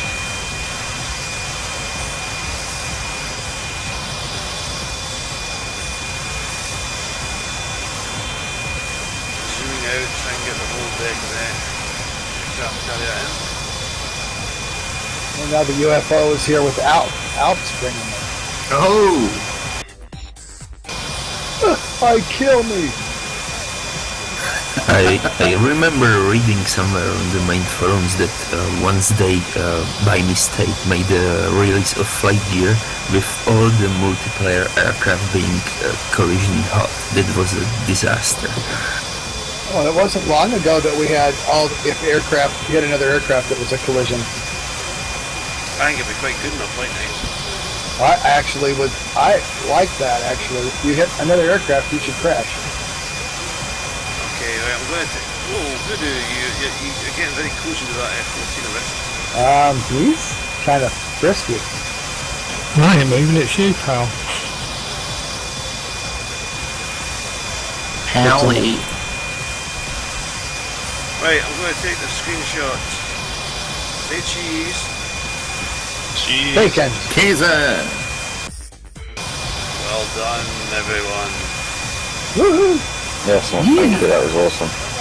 Zooming out, try and get the whole deck of the aircraft carrier in. And now the UFO is here with Alps bringing it. Oh! I kill me! I remember reading somewhere on the main forums that once they, by mistake, made a release of FlightGear with all the multiplayer aircraft being collision hot. That was a disaster. Well, it wasn't long ago that we had if aircraft hit another aircraft, it was a collision. I think it'd be quite good in a flight night. I like that actually. If you hit another aircraft, you should crash. Okay, right, I'm going to. Oh, Voodoo, you're getting very close into that F-14 already. He's kind of frisky. I ain't moving, it's you, pal. Howley. Right, I'm going to take the screenshot. Say cheese. Cheese. Bacon. Käse. Well done, everyone. Woohoo! Yes, well, thank you, that was awesome.